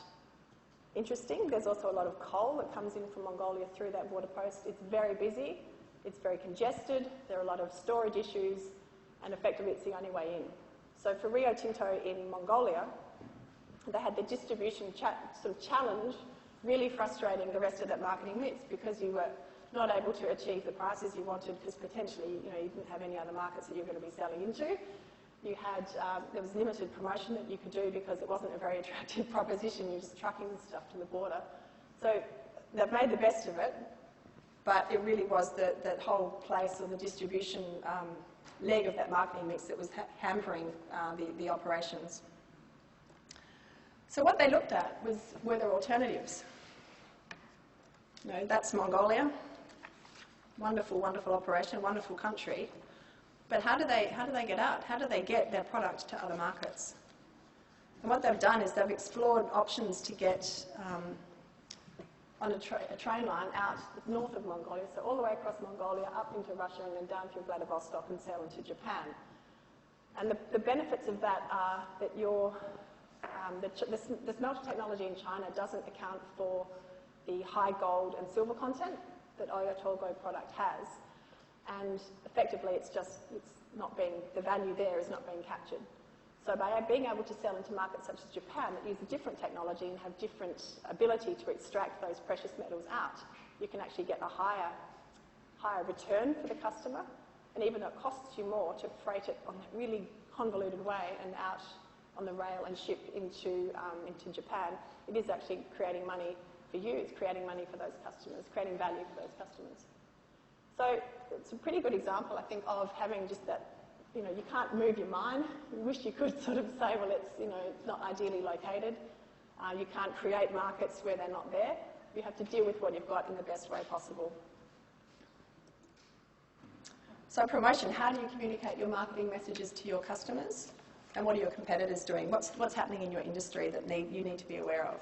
interesting. There's also a lot of coal that comes in from Mongolia through that border post. It's very busy, it's very congested, there are a lot of storage issues, and effectively it's the only way in. So for Rio Tinto in Mongolia, they had the distribution challenge really frustrating the rest of that marketing mix, because you were not able to achieve the prices you wanted because potentially you didn't have any other markets that you were going to be selling into. You had, there was limited promotion that you could do because it wasn't a very attractive proposition. You're just trucking stuff to the border. So they've made the best of it, but it really was that whole place or the distribution leg of that marketing mix that was hampering the operations. So what they looked at were there alternatives. That's Mongolia. Wonderful, wonderful operation, wonderful country. But how do they get out? How do they get their product to other markets? And what they've done is they've explored options to get on a train line out north of Mongolia, so all the way across Mongolia, up into Russia, and then down through Vladivostok and sail into Japan. And the benefits of that are that the smelter technology in China doesn't account for the high gold and silver content that Oyu Tolgoi product has, and effectively the value there is not being captured. So by being able to sell into markets such as Japan that use a different technology and have different ability to extract those precious metals out, you can actually get a higher return for the customer, and even though it costs you more to freight it on that really convoluted way and out on the rail and ship into Japan, it is actually creating money for you, it's creating money for those customers, creating value for those customers. So it's a pretty good example, I think, of having just that, you can't move your mine. You wish you could sort of say, well, it's not ideally located. You can't create markets where they're not there. You have to deal with what you've got in the best way possible. So promotion, how do you communicate your marketing messages to your customers? And what are your competitors doing? What's happening in your industry that you need to be aware of?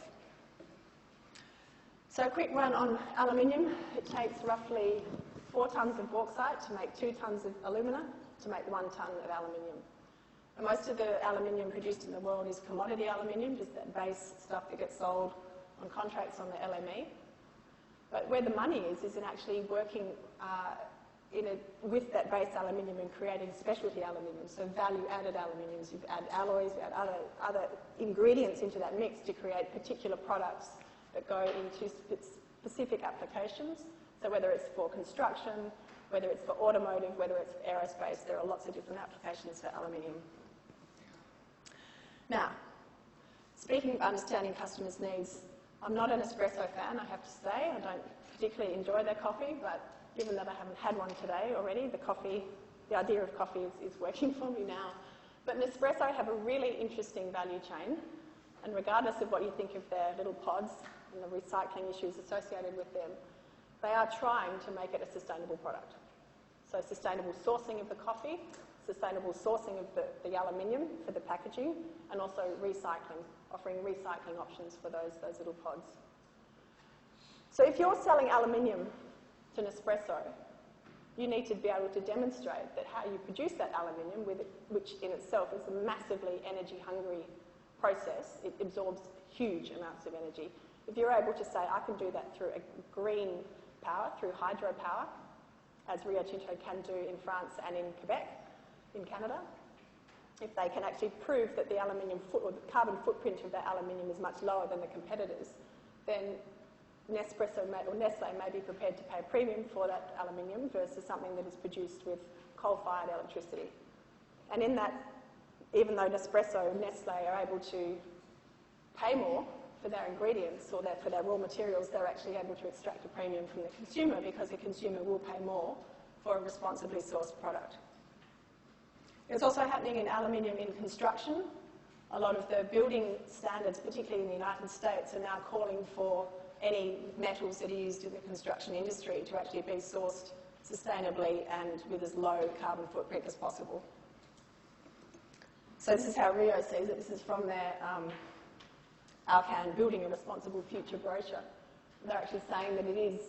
So a quick run on aluminium. It takes roughly 4 tonnes of bauxite to make 2 tonnes of alumina to make 1 tonne of aluminium. And most of the aluminium produced in the world is commodity aluminium, just that base stuff that gets sold on contracts on the LME. But where the money is in actually working with that base aluminium and creating specialty aluminium, so value-added aluminiums. You add alloys, you add other ingredients into that mix to create particular products that go into specific applications. So whether it's for construction, whether it's for automotive, whether it's for aerospace, there are lots of different applications for aluminium. Now, speaking of understanding customers' needs, I'm not an espresso fan, I have to say. I don't particularly enjoy their coffee, but given that I haven't had one today already, the idea of coffee is working for me now. But Nespresso have a really interesting value chain, and regardless of what you think of their little pods and the recycling issues associated with them, they are trying to make it a sustainable product. So sustainable sourcing of the coffee, sustainable sourcing of the aluminium for the packaging, and also recycling, offering recycling options for those little pods. So if you're selling aluminium to Nespresso, you need to be able to demonstrate that how you produce that aluminium, which in itself is a massively energy-hungry process, it absorbs huge amounts of energy. If you're able to say, I can do that through a green power, through hydropower, as Rio Tinto can do in France and in Quebec, in Canada, if they can actually prove that the aluminium or the carbon footprint of that aluminium is much lower than the competitors, then Nespresso or Nestle may be prepared to pay a premium for that aluminium versus something that is produced with coal-fired electricity. And in that, even though Nespresso and Nestle are able to pay more for their ingredients or for their raw materials, they're actually able to extract a premium from the consumer because the consumer will pay more for a responsibly sourced product. It's also happening in aluminium in construction. A lot of the building standards, particularly in the United States, are now calling for any metals that are used in the construction industry to actually be sourced sustainably and with as low carbon footprint as possible. So this is how Rio sees it. This is from their Alcan Building a Responsible Future brochure. They're actually saying that it is,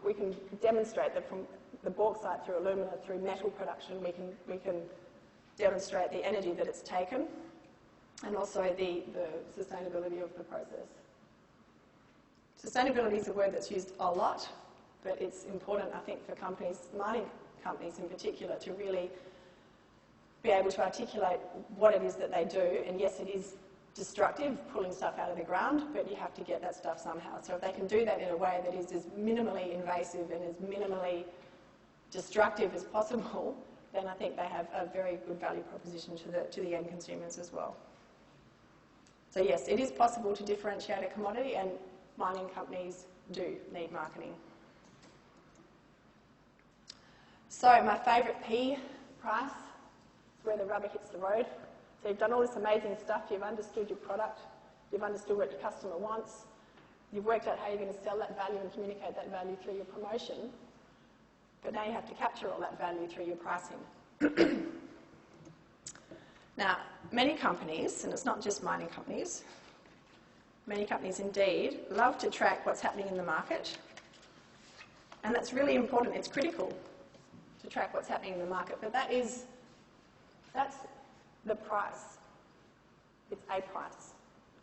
we can demonstrate that from the bauxite through alumina, through metal production, we can demonstrate the energy that it's taken and also the sustainability of the process. Sustainability is a word that's used a lot, but it's important, I think, for companies, mining companies in particular, to really be able to articulate what it is that they do. And yes, it is destructive, pulling stuff out of the ground, but you have to get that stuff somehow. So if they can do that in a way that is as minimally invasive and as minimally destructive as possible, then I think they have a very good value proposition to the end consumers as well. So yes, it is possible to differentiate a commodity, and mining companies do need marketing. So my favourite P, price, is where the rubber hits the road. So you've done all this amazing stuff, you've understood your product, you've understood what your customer wants, you've worked out how you're going to sell that value and communicate that value through your promotion, but now you have to capture all that value through your pricing. Now, many companies, and it's not just mining companies, many companies indeed love to track what's happening in the market, and that's really important. It's critical to track what's happening in the market, but that's the price. It's a price.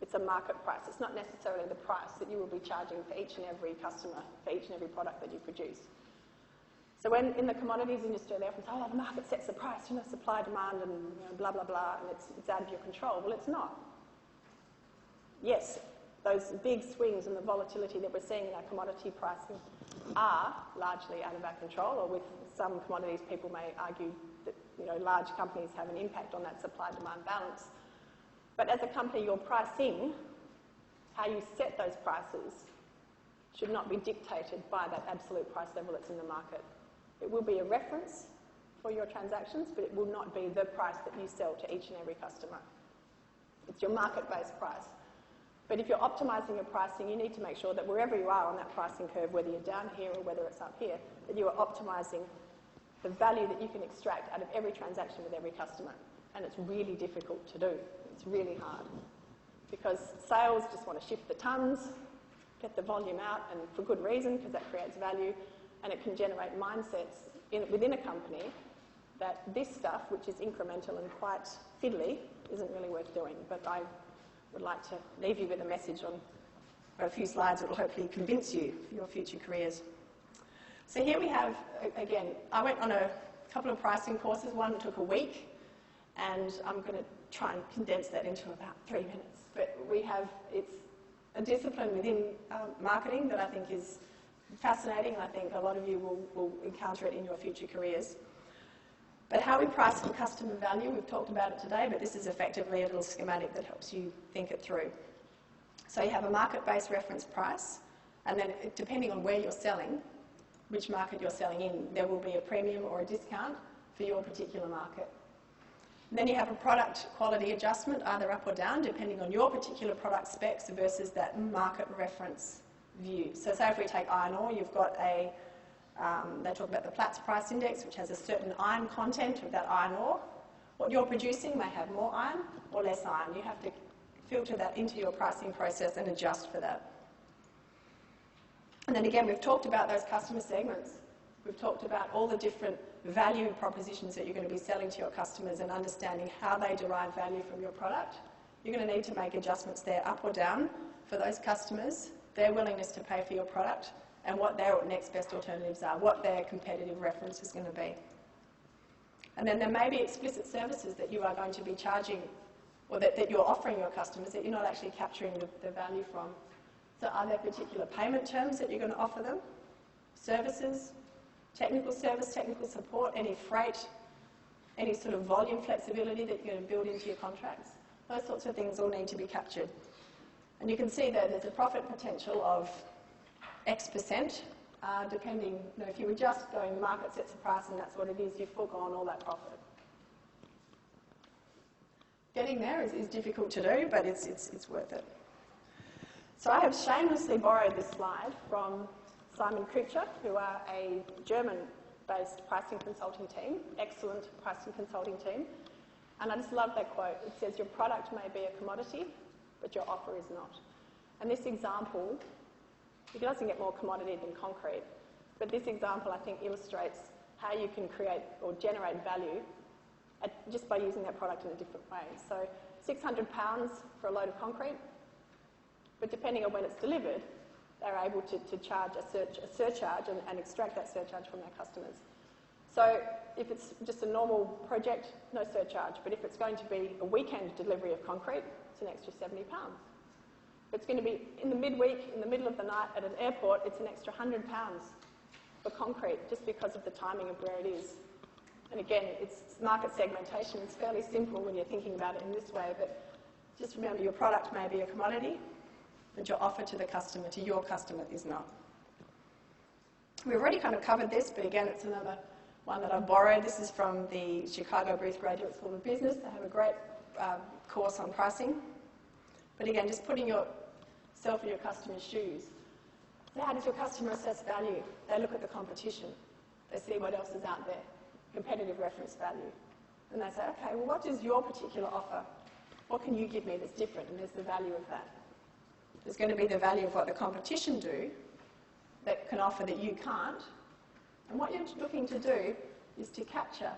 It's a market price. It's not necessarily the price that you will be charging for each and every customer, for each and every product that you produce. So when in the commodities industry they often say, oh, the market sets the price, supply, demand, and blah, blah, blah, and it's out of your control. Well, it's not. Yes, those big swings and the volatility that we're seeing in our commodity pricing are largely out of our control, or with some commodities people may argue that large companies have an impact on that supply-demand balance. But as a company, your pricing, how you set those prices, should not be dictated by that absolute price level that's in the market. It will be a reference for your transactions, but it will not be the price that you sell to each and every customer. It's your market-based price. But if you're optimising your pricing, you need to make sure that wherever you are on that pricing curve, whether you're down here or whether it's up here, that you are optimising the value that you can extract out of every transaction with every customer. And it's really difficult to do. It's really hard. Because sales just want to shift the tonnes, get the volume out, and for good reason, because that creates value. and it can generate mindsets within a company that this stuff, which is incremental and quite fiddly, isn't really worth doing. But I would like to leave you with a message on a few slides that will hopefully convince you for your future careers. So here we have, again, I went on a couple of pricing courses. One took a week, and I'm going to try and condense that into about 3 minutes. But it's a discipline within marketing that I think is fascinating, and I think a lot of you will encounter it in your future careers. But how we price for customer value, we've talked about it today, but this is effectively a little schematic that helps you think it through. So you have a market-based reference price, and then depending on where you're selling, which market you're selling in, there will be a premium or a discount for your particular market. And then you have a product quality adjustment, either up or down, depending on your particular product specs versus that market reference view. So say if we take iron ore, you've got they talk about the Platts price index, which has a certain iron content of that iron ore. What you're producing may have more iron or less iron. You have to filter that into your pricing process and adjust for that. And then again, we've talked about those customer segments. We've talked about all the different value propositions that you're going to be selling to your customers and understanding how they derive value from your product. You're going to need to make adjustments there up or down for those customers, their willingness to pay for your product, and what their next best alternatives are, what their competitive reference is going to be. And then there may be explicit services that you are going to be charging or that you're offering your customers that you're not actually capturing the value from. So are there particular payment terms that you're going to offer them? Services, technical service, technical support, any freight, any sort of volume flexibility that you're going to build into your contracts? Those sorts of things all need to be captured. And you can see that there's a profit potential of X%, depending, if you were just going, the market sets a price and that's what it is, you've foregone all that profit. Getting there is difficult to do, but it's worth it. So I have shamelessly borrowed this slide from Simon Kucher, who are a German-based pricing consulting team, excellent pricing consulting team. And I just love that quote. It says, your product may be a commodity, but your offer is not. And this example, it doesn't get more commodity than concrete, but this example, I think, illustrates how you can create or generate value just by using that product in a different way. So £600 for a load of concrete, but depending on when it's delivered, they're able to charge a surcharge and extract that surcharge from their customers. So if it's just a normal project, no surcharge, but if it's going to be a weekend delivery of concrete, it's an extra £70. If it's going to be in the midweek, in the middle of the night at an airport, it's an extra £100 for concrete, just because of the timing of where it is. And again, it's market segmentation. It's fairly simple when you're thinking about it in this way, but just remember your product may be a commodity, but your offer to the customer, to your customer, is not. We've already kind of covered this, but again, it's another one that I've borrowed. This is from the Chicago Booth Graduate School of Business. They have a great course on pricing. But again, just putting yourself in your customer's shoes. So how does your customer assess value? They look at the competition. They see what else is out there, competitive reference value. And they say, okay, well, what is your particular offer? What can you give me that's different? And there's the value of that. There's going to be the value of what the competition do that can offer that you can't. And what you're looking to do is to capture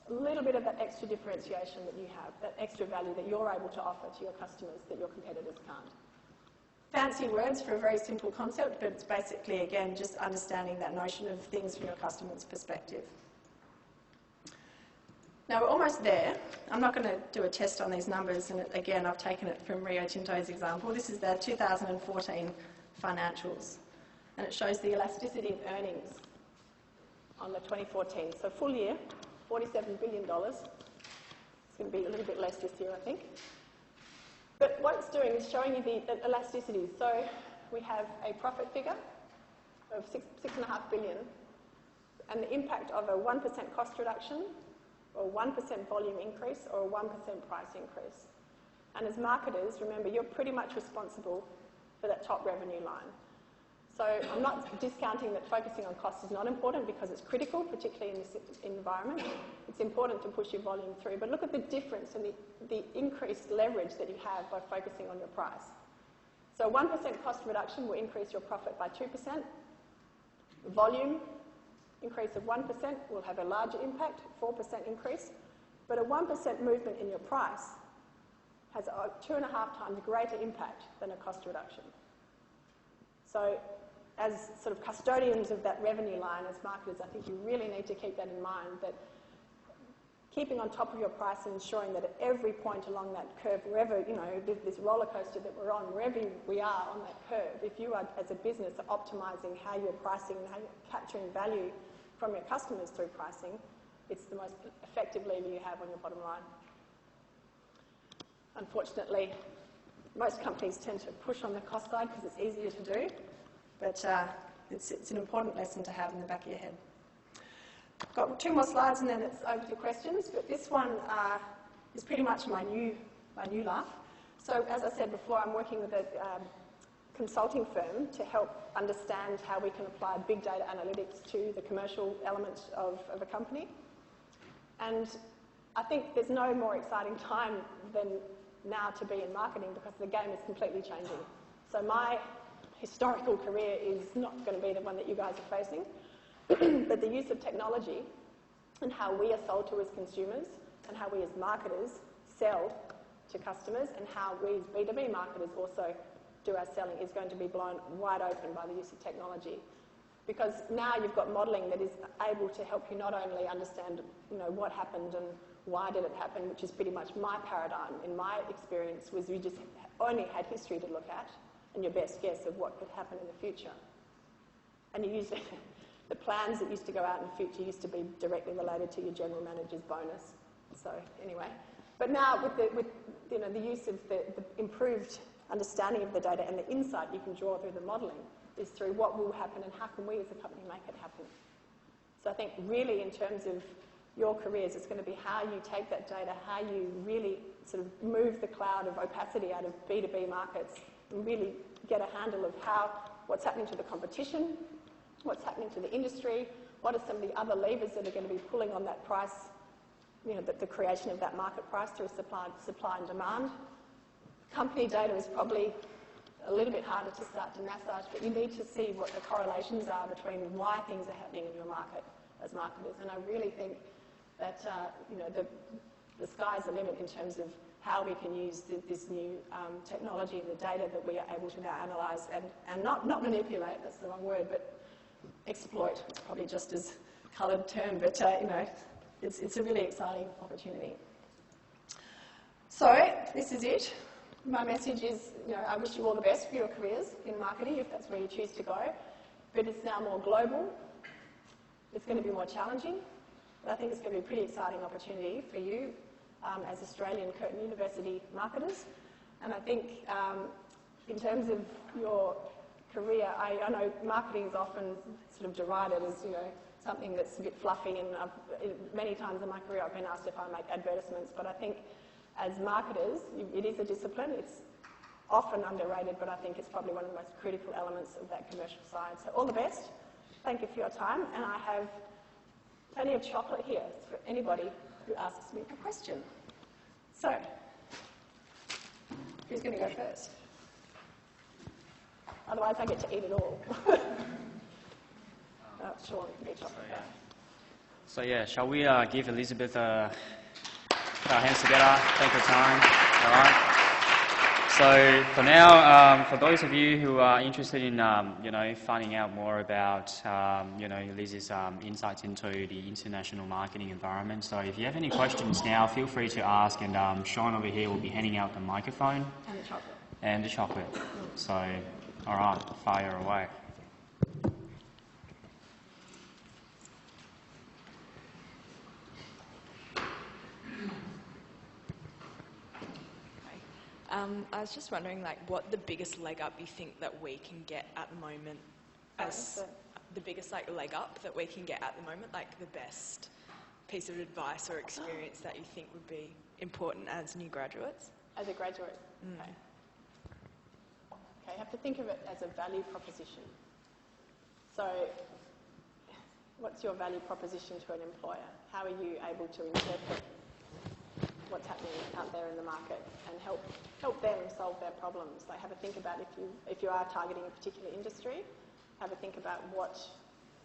a little bit of that extra differentiation that you have, that extra value that you're able to offer to your customers that your competitors can't. Fancy words for a very simple concept, but it's basically, again, just understanding that notion of things from your customer's perspective. Now, we're almost there. I'm not going to do a test on these numbers, and again, I've taken it from Rio Tinto's example. This is their 2014 financials, and it shows the elasticity of earnings on the 2014. So full year, $47 billion. It's going to be a little bit less this year, I think. But what it's doing is showing you the elasticity. So we have a profit figure of $6.5 billion, and the impact of a 1% cost reduction, or 1% volume increase, or a 1% price increase. And as marketers, remember, you're pretty much responsible for that top revenue line. So I'm not discounting that focusing on cost is not important, because it's critical, particularly in this environment. It's important to push your volume through. But look at the difference and the increased leverage that you have by focusing on your price. So 1% cost reduction will increase your profit by 2%. volume increase of 1% will have a larger impact, 4% increase, but a 1% movement in your price has a 2.5 times greater impact than a cost reduction. So as sort of custodians of that revenue line, as marketers, I think you really need to keep that in mind, that keeping on top of your price and ensuring that at every point along that curve, wherever, you know, this roller coaster that we're on, wherever we are on that curve, if you are, as a business, optimising how you're pricing and how you're capturing value from your customers through pricing, it's the most effective lever you have on your bottom line. Unfortunately, most companies tend to push on the cost side because it's easier to do, but it's an important lesson to have in the back of your head. I've got 2 more slides and then it's over to questions, but this one is pretty much my new life. So as I said before, I'm working with a consulting firm to help understand how we can apply big data analytics to the commercial elements of a company. And I think there's no more exciting time than now to be in marketing because the game is completely changing. So my historical career is not going to be the one that you guys are facing. But the use of technology and how we are sold to as consumers and how we as marketers sell to customers and how we as B2B marketers also do our selling is going to be blown wide open by the use of technology. Because now you've got modelling that is able to help you not only understand, you know, what happened and why did it happen, which is pretty much my paradigm in my experience, was you just only had history to look at and your best guess of what could happen in the future. And you use the plans that used to go out in the future used to be directly related to your general manager's bonus. So anyway, but now with the use of the improved understanding of the data and the insight you can draw through the modelling is through what will happen and how can we as a company make it happen. So I think really in terms of your careers, it's going to be how you take that data, how you really sort of move the cloud of opacity out of B2B markets and really get a handle of what's happening to the competition, what's happening to the industry, what are some of the other levers that are going to be pulling on that price, you know, the creation of that market price through supply and demand. Company data is probably a little bit harder to start to massage, but you need to see what the correlations are between why things are happening in your market as marketers. And I really think that you know, the sky's the limit in terms of how we can use this new technology, the data that we are able to now analyse and not manipulate, that's the wrong word, but exploit. It's probably just as coloured term, but you know, it's a really exciting opportunity. So this is it. My message is, you know, I wish you all the best for your careers in marketing if that's where you choose to go. But it's now more global. It's going to be more challenging. But I think it's going to be a pretty exciting opportunity for you as Australian Curtin University marketers. And I think in terms of your career, I know marketing is often sort of derided as, you know, something that's a bit fluffy, and many times in my career I've been asked if I make advertisements, but I think as marketers, it is a discipline. It's often underrated, but I think it's probably one of the most critical elements of that commercial side. So all the best. Thank you for your time, and I have plenty of chocolate here for anybody who asks me a question. So, who's going to go first? Otherwise, I get to eat it all. Sean, get chocolate. So yeah, shall we give Elizabeth our hands together? Take your time. All right. So for now, for those of you who are interested in, you know, finding out more about, you know, Liz's insights into the international marketing environment. So if you have any questions now, feel free to ask, and Sean over here will be handing out the microphone. And the chocolate. And the chocolate. So, all right, fire away. I was just wondering, like, what the biggest leg up you think that we can get at the moment, as the biggest leg up that we can get at the moment, like the best piece of advice or experience that you think would be important as new graduates? As a graduate? Okay. Okay, you have to think of it as a value proposition. So, what's your value proposition to an employer? How are you able to interpret what's happening out there in the market and help them solve their problems? Like, have a think about if you are targeting a particular industry, have a think about what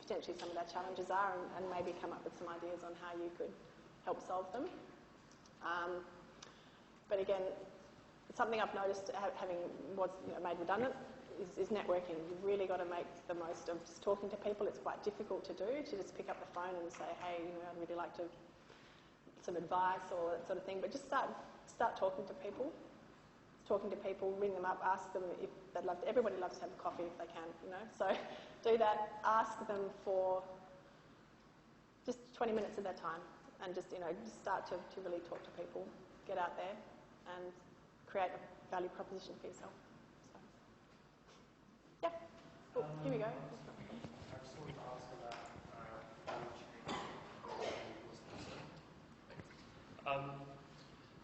potentially some of their challenges are, and maybe come up with some ideas on how you could help solve them. But again, something I've noticed having was made redundant is networking. You've really got to make the most of just talking to people. It's quite difficult to do, to just pick up the phone and say, hey, I'd really like to some advice or that sort of thing. But just start talking to people. Ring them up, ask them if they'd love to. Everybody loves to have a coffee if they can, So do that. Ask them for just 20 minutes of their time, and just just start to really talk to people. Get out there and create a value proposition for yourself. So, yeah. Oh, here we go. I just wanted to ask about value chain.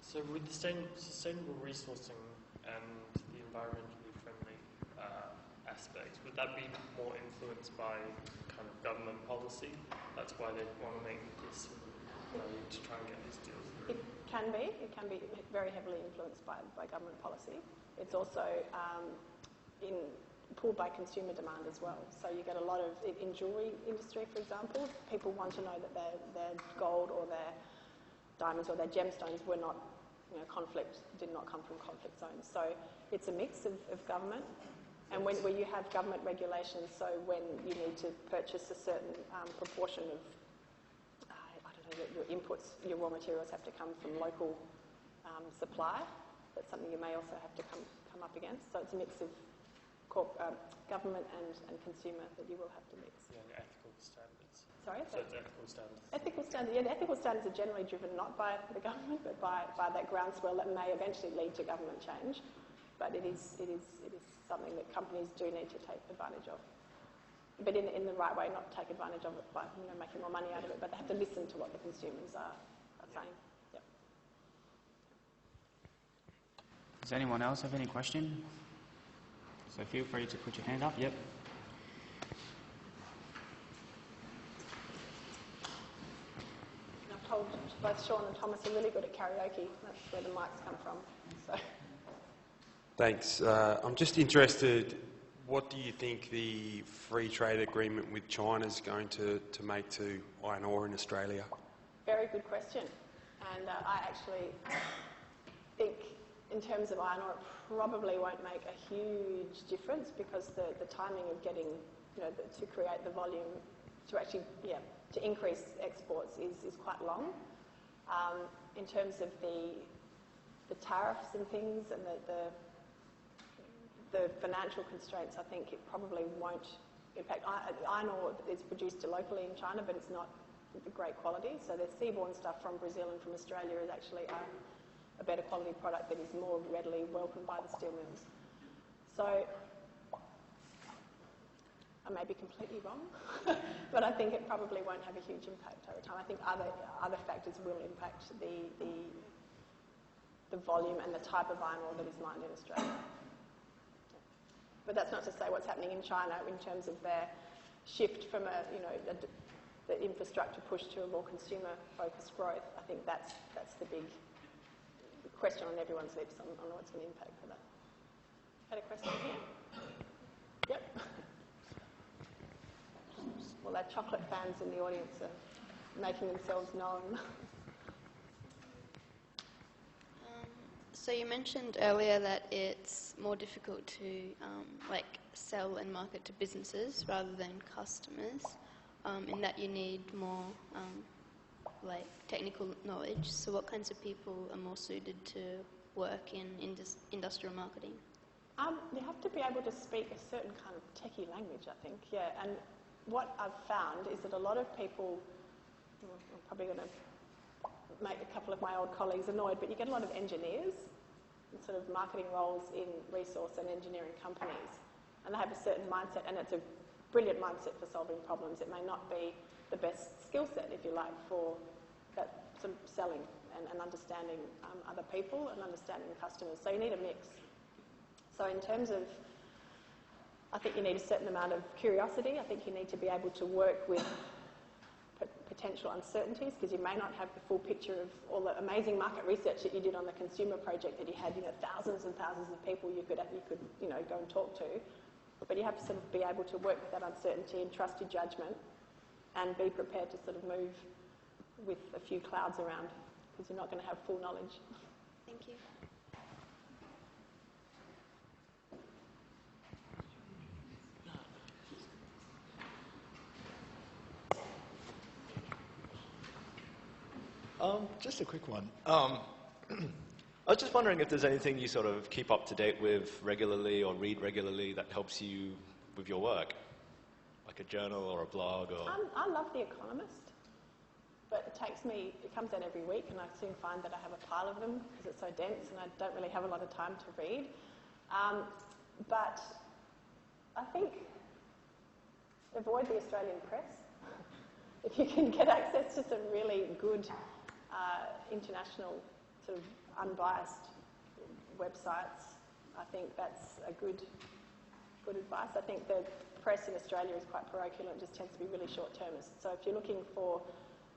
So with the sustainable resourcing and the environmentally friendly aspects, would that be more influenced by kind of government policy? That's why they want to make this to try and get these deals through. It can be very heavily influenced by government policy. It's also pulled by consumer demand as well. So you get a lot of, in jewellery industry, for example, people want to know that their gold or their diamonds or their gemstones were not, did not come from conflict zones. So it's a mix of government, and where you have government regulations, so when you need to purchase a certain proportion of, your inputs, your raw materials have to come from local supply. That's something you may also have to come up against. So it's a mix of government and consumer that you will have to mix. Yeah, and ethical standards. Sorry? So it's ethical standards. Ethical standards, yeah, the ethical standards are generally driven not by the government, but by that groundswell that may eventually lead to government change. But it is something that companies do need to take advantage of. But in the right way, not take advantage of it by making more money out of it, but they have to listen to what the consumers are saying. Yep. Does anyone else have any question? So feel free to put your hand up. Yep. I've told both Sean and Thomas are really good at karaoke. That's where the mics come from. So. Thanks. I'm just interested, what do you think the free trade agreement with China is going to make to iron ore in Australia? Very good question. And I actually think in terms of iron ore, it probably won't make a huge difference, because the timing of getting, to create the volume, to increase exports is quite long. In terms of the tariffs and things and the financial constraints, I think it probably won't impact. Iron ore is produced locally in China, but it's not great quality. So the seaborne stuff from Brazil and from Australia is actually a better quality product that is more readily welcomed by the steel mills. So I may be completely wrong, but I think it probably won't have a huge impact over time. I think other factors will impact the volume and the type of iron ore that is mined in Australia. But that's not to say what's happening in China in terms of their shift from the infrastructure push to a more consumer-focused growth. I think that's the big question on everyone's lips on what's going to impact for that. Had a question here? Yep. Well, our chocolate fans in the audience are making themselves known. So you mentioned earlier that it's more difficult to sell and market to businesses rather than customers, in that you need more technical knowledge. So what kinds of people are more suited to work in industrial marketing? You have to be able to speak a certain kind of techie language, I think, yeah. And what I've found is that a lot of people, I'm probably going to make a couple of my old colleagues annoyed, but you get a lot of engineers in sort of marketing roles in resource and engineering companies, and they have a certain mindset, and it's a brilliant mindset for solving problems. It may not be the best skill set, if you like, for that sort of selling and understanding other people and understanding customers. So you need a mix. So in terms of, I think you need a certain amount of curiosity. I think you need to be able to work with potential uncertainties, because you may not have the full picture of all the amazing market research that you did on the consumer project that you had, thousands and thousands of people you could go and talk to. But you have to sort of be able to work with that uncertainty and trust your judgment and be prepared to sort of move with a few clouds around because you're not going to have full knowledge. Thank you. Just a quick one. I was just wondering if there's anything you sort of keep up to date with regularly or read regularly that helps you with your work, like a journal or a blog or... I love The Economist, but it comes out every week, and I soon find that I have a pile of them because it's so dense and I don't really have a lot of time to read. But I think avoid the Australian press. If you can get access to some really good international sort of unbiased websites, I think that's a good advice. I think the press in Australia is quite parochial and just tends to be really short-termist. So if you're looking for,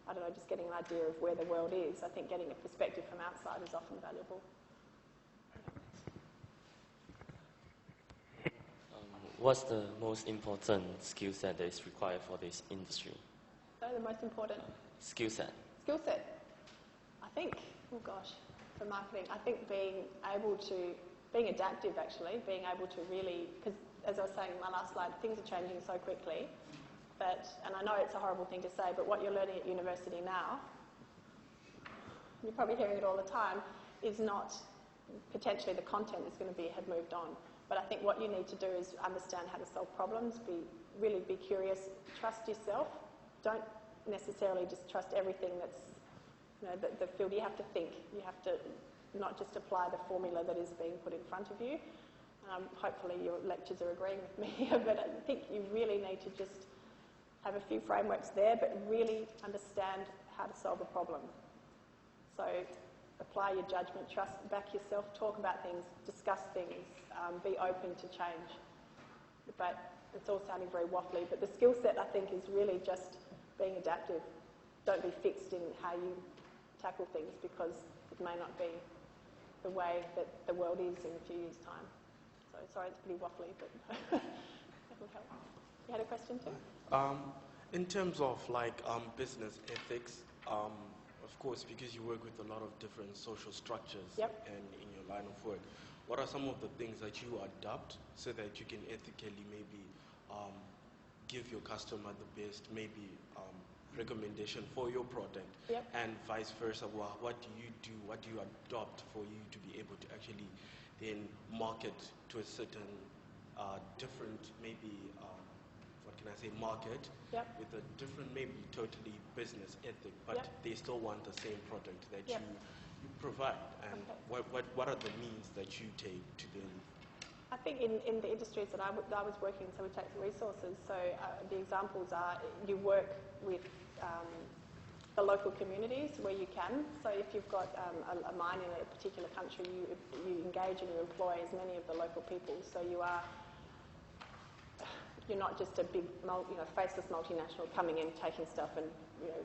I don't know, just getting an idea of where the world is, I think getting a perspective from outside is often valuable. What's the most important skill set that is required for this industry? So the most important Skill set. skill set, I think, for marketing, I think being adaptive actually, being able to really, because as I was saying in my last slide, things are changing so quickly and I know it's a horrible thing to say, but what you're learning at university now, you're probably hearing it all the time, is not potentially the content is going to have moved on. But I think what you need to do is understand how to solve problems, really be curious, trust yourself. Don't necessarily just trust everything that's, the field. You have to think. You have to not just apply the formula that is being put in front of you. Hopefully your lectures are agreeing with me here, but I think you really need to just have a few frameworks there, but really understand how to solve a problem. So apply your judgment, back yourself, talk about things, discuss things, be open to change. But it's all sounding very waffly, but the skill set, I think, is really just being adaptive. Don't be fixed in how you tackle things because it may not be the way that the world is in a few years' time. So sorry, it's pretty waffly, but that will help. You had a question too? In terms of business ethics, of course, because you work with a lot of different social structures and in your line of work, what are some of the things that you adopt so that you can ethically maybe give your customer the best recommendation for your product, and vice versa? What do you do? What do you adopt for you to be able to actually then market to a certain different market with a different totally business ethic, but they still want the same product that you provide? And what are the means that you take to then? I think in the industries that I was working in, so we take some resources. So the examples are you work with the local communities where you can. So if you've got a mine in a particular country, you engage and you employ as many of the local people. So you're not just a big, faceless multinational coming in, taking stuff and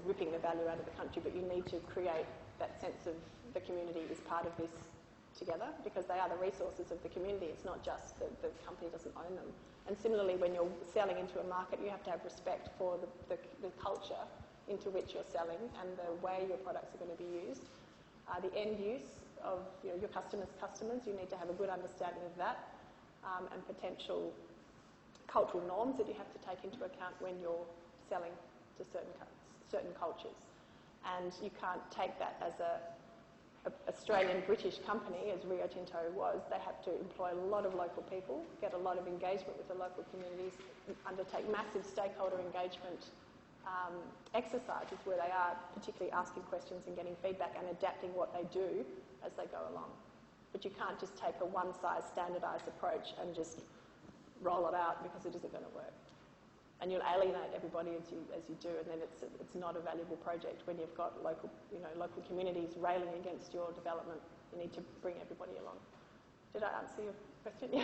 ripping the value out of the country, but you need to create that sense of the community is part of this together because they are the resources of the community. It's not just that the company doesn't own them. And similarly, when you're selling into a market, you have to have respect for the culture into which you're selling and the way your products are going to be used. The end use of your customers' customers, you need to have a good understanding of that and potential cultural norms that you have to take into account when you're selling to certain cultures. And you can't take that as a Australian-British company, as Rio Tinto was. They have to employ a lot of local people, get a lot of engagement with the local communities, undertake massive stakeholder engagement exercises where they are particularly asking questions and getting feedback and adapting what they do as they go along. But you can't just take a one-size standardised approach and just roll it out because it isn't going to work. And you'll alienate everybody as you do, and then it's not a valuable project when you've got local communities railing against your development. You need to bring everybody along. Did I answer your question? Yeah.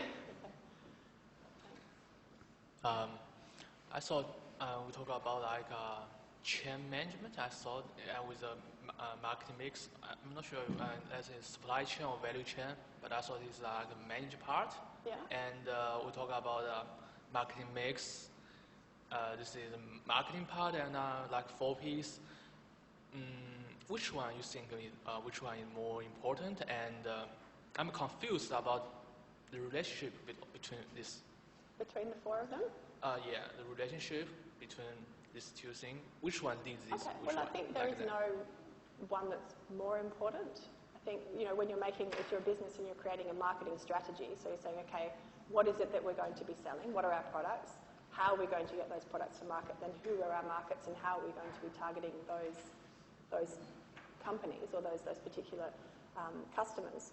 Okay. I saw we talk about chain management. I saw with a marketing mix. I'm not sure as a supply chain or value chain, but I saw this the managed part. Yeah. And we talk about marketing mix. This is the marketing part and like 4 Ps. Which one you think which one is more important? And I'm confused about the relationship between this. Between the 4 of them? Yeah, the relationship between these 2 things. Which one needs this? Okay. Well, I think there is no one that's more important. I think, you know, when you're making, if you're a business and you're creating a marketing strategy, so you're saying, okay, what is it that we're going to be selling? What are our products? How are we going to get those products to market? Then who are our markets and how are we going to be targeting those companies or those particular customers?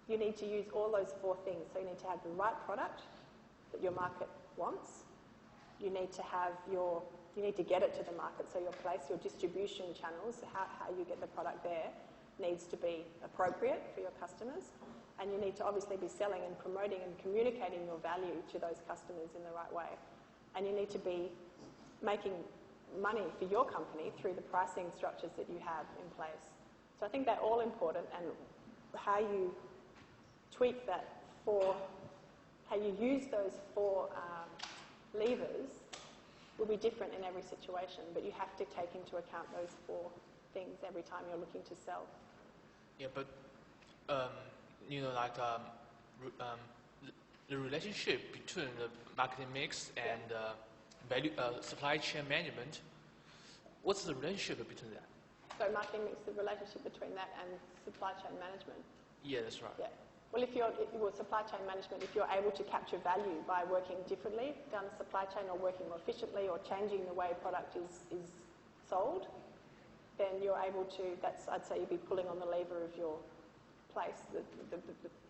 You need to use all those 4 things. So you need to have the right product that your market wants. You need to have you need to get it to the market. So your place, your distribution channels, how you get the product there needs to be appropriate for your customers. And you need to obviously be selling and promoting and communicating your value to those customers in the right way. And you need to be making money for your company through the pricing structures that you have in place. So I think they're all important, and how you tweak that how you use those 4 levers will be different in every situation, but you have to take into account those 4 things every time you're looking to sell. Yeah, but you know, like the relationship between the marketing mix and value supply chain management. What's the relationship between that? So marketing mix, the relationship between that and supply chain management. Yeah, that's right. Yeah. Well, if you're supply chain management, if you're able to capture value by working differently down the supply chain or working more efficiently or changing the way product is sold, then you're able to, I'd say you'd be pulling on the lever of your place, the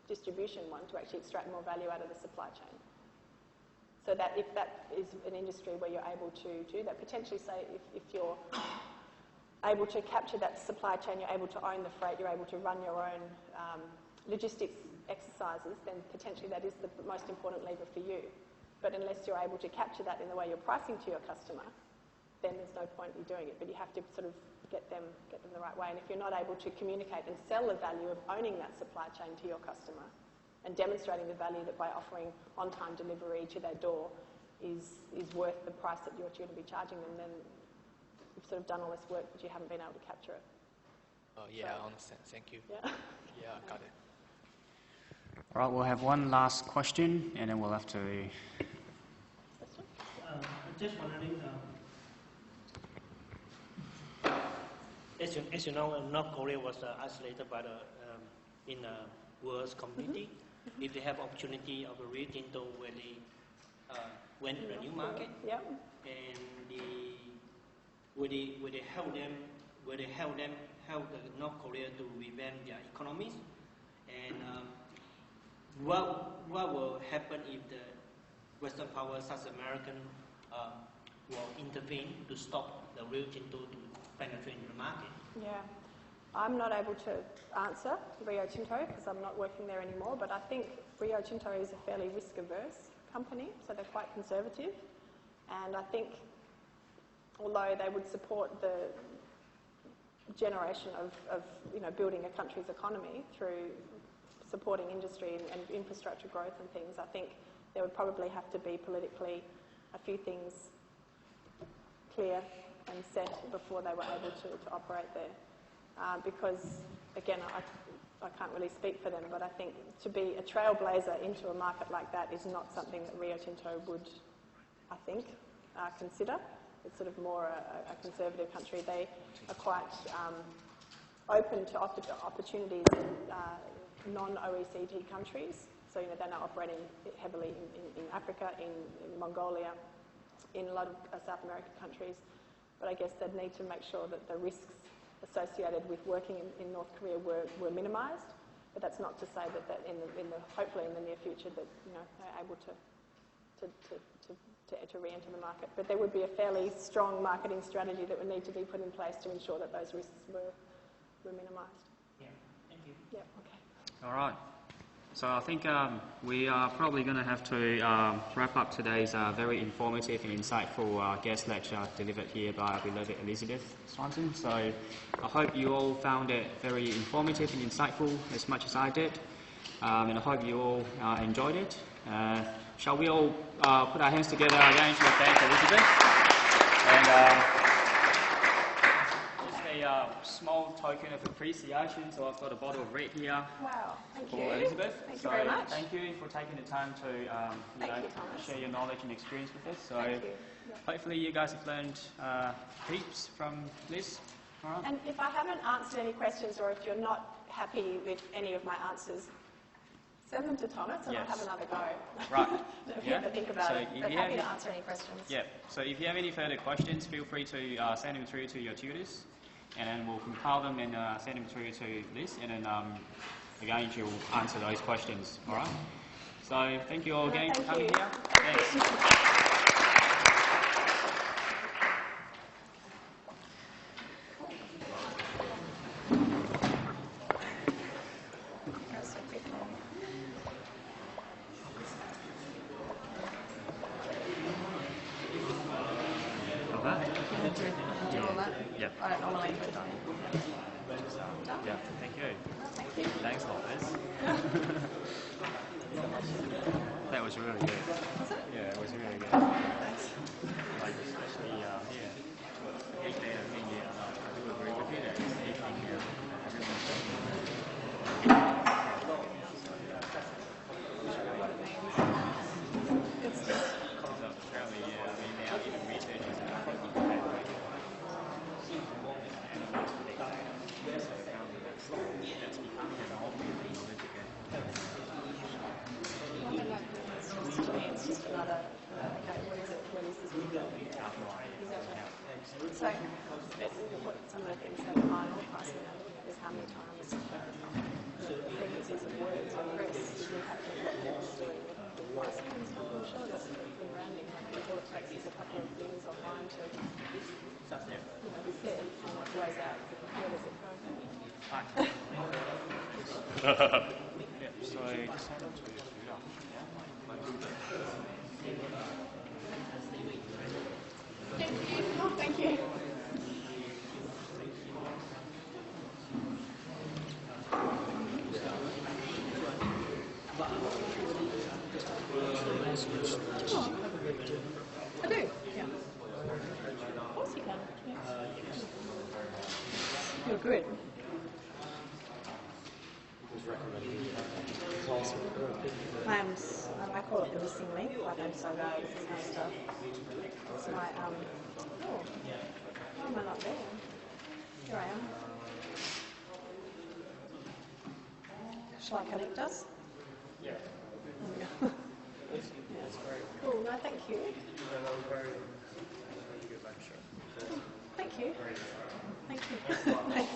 distribution one, to actually extract more value out of the supply chain. So that if that is an industry where you're able to do that, potentially say if you're able to capture that supply chain, you're able to own the freight, you're able to run your own logistics exercises, then potentially that is the most important lever for you. But unless you're able to capture that in the way you're pricing to your customer, then there's no point in doing it. But you have to sort of get them the right way. And if you're not able to communicate and sell the value of owning that supply chain to your customer and demonstrating the value that by offering on-time delivery to their door is worth the price that you're going to be charging them, then you've sort of done all this work but you haven't been able to capture it. Yeah, I understand. Thank you. Yeah. Yeah, I got it. All right, we'll have one last question, and then we'll have to... Just wondering, as you know, North Korea was isolated by in the world's community. Mm-hmm. If they have opportunity of a Rio Tinto where they went to a new market, yeah, and where they help the North Korea to revamp their economies, and what will happen if the Western powers, such as American, will intervene to stop the Rio Tinto to penetrate the market? Yeah, I'm not able to answer Rio Tinto because I'm not working there anymore, but I think Rio Tinto is a fairly risk-averse company, so they're quite conservative, and I think although they would support the generation of building a country's economy through supporting industry and infrastructure growth and things, I think there would probably have to be politically a few things clear and set before they were able to operate there. Because, again, I can't really speak for them, but I think to be a trailblazer into a market like that is not something that Rio Tinto would, I think, consider. It's sort of more a conservative country. They are quite open to opportunities in non-OECD countries. So, they're now operating heavily in Africa, in Mongolia, in a lot of South American countries. But I guess they'd need to make sure that the risks associated with working in North Korea were minimised. But that's not to say that hopefully in the near future that they're able to re-enter the market. But there would be a fairly strong marketing strategy that would need to be put in place to ensure that those risks were minimised. Yeah, thank you. Yeah, okay. All right. So I think we are probably going to have to wrap up today's very informative and insightful guest lecture delivered here by our beloved Elizabeth Swanson. So I hope you all found it very informative and insightful as much as I did. And I hope you all enjoyed it. shall we all put our hands together again to thank Elizabeth? And just a small token of appreciation. So I've got a bottle of red here. Wow, thank for you. Elizabeth. Thank you very much. Thank you for taking the time to share your knowledge and experience with us. So hopefully you guys have learned heaps from Liz. All right. And if I haven't answered any questions, or if you're not happy with any of my answers, send them to Thomas and I'll have another go. Right. To think about it. But happy to answer any questions. Yeah. So if you have any further questions, feel free to send them through to your tutors, and then we'll compile them and send them through to Liz, and then again she'll answer those questions. All right. So thank you all again for coming here. Thanks. Yeah. I don't normally put on. Yeah, thank you. Thank you. Thanks a lot, Liz. That was really good. Was it? Yeah, it was really good. Thanks. Like, especially here. I do agree with you that this evening here, apparently, yeah, I mean, now even researchers are thinking that way. That's becoming an old knowledge again. It's just another, okay, what is it? What is this? Exactly. So, what some of the things that Arnold passed me is how many times frequencies of words or press you have to look at doing with passing and stuff. I'm sure that's in branding. Like all it takes is a couple of things online to be said, and what goes out, where does it go? Yeah, so just hand it to you. Oh, thank you. Oh, I do. Yeah. Of course you can. Yes. You're good. I call it the missing link. Like I'm so bad. This is my stuff. It's my oh, why am I not there? Here I am. Shall I connect us? Yeah. Yeah, that's great. Cool. No, thank you. Very good lecture. Thank you. Thank you. Thanks.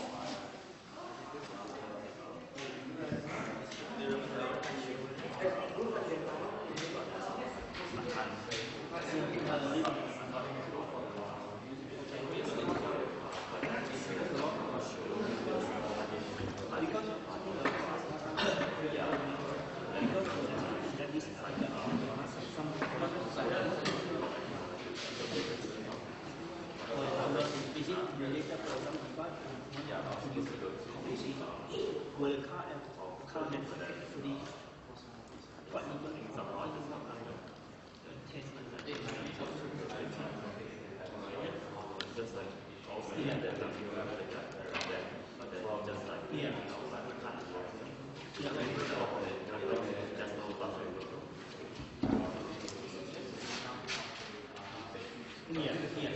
Yeah.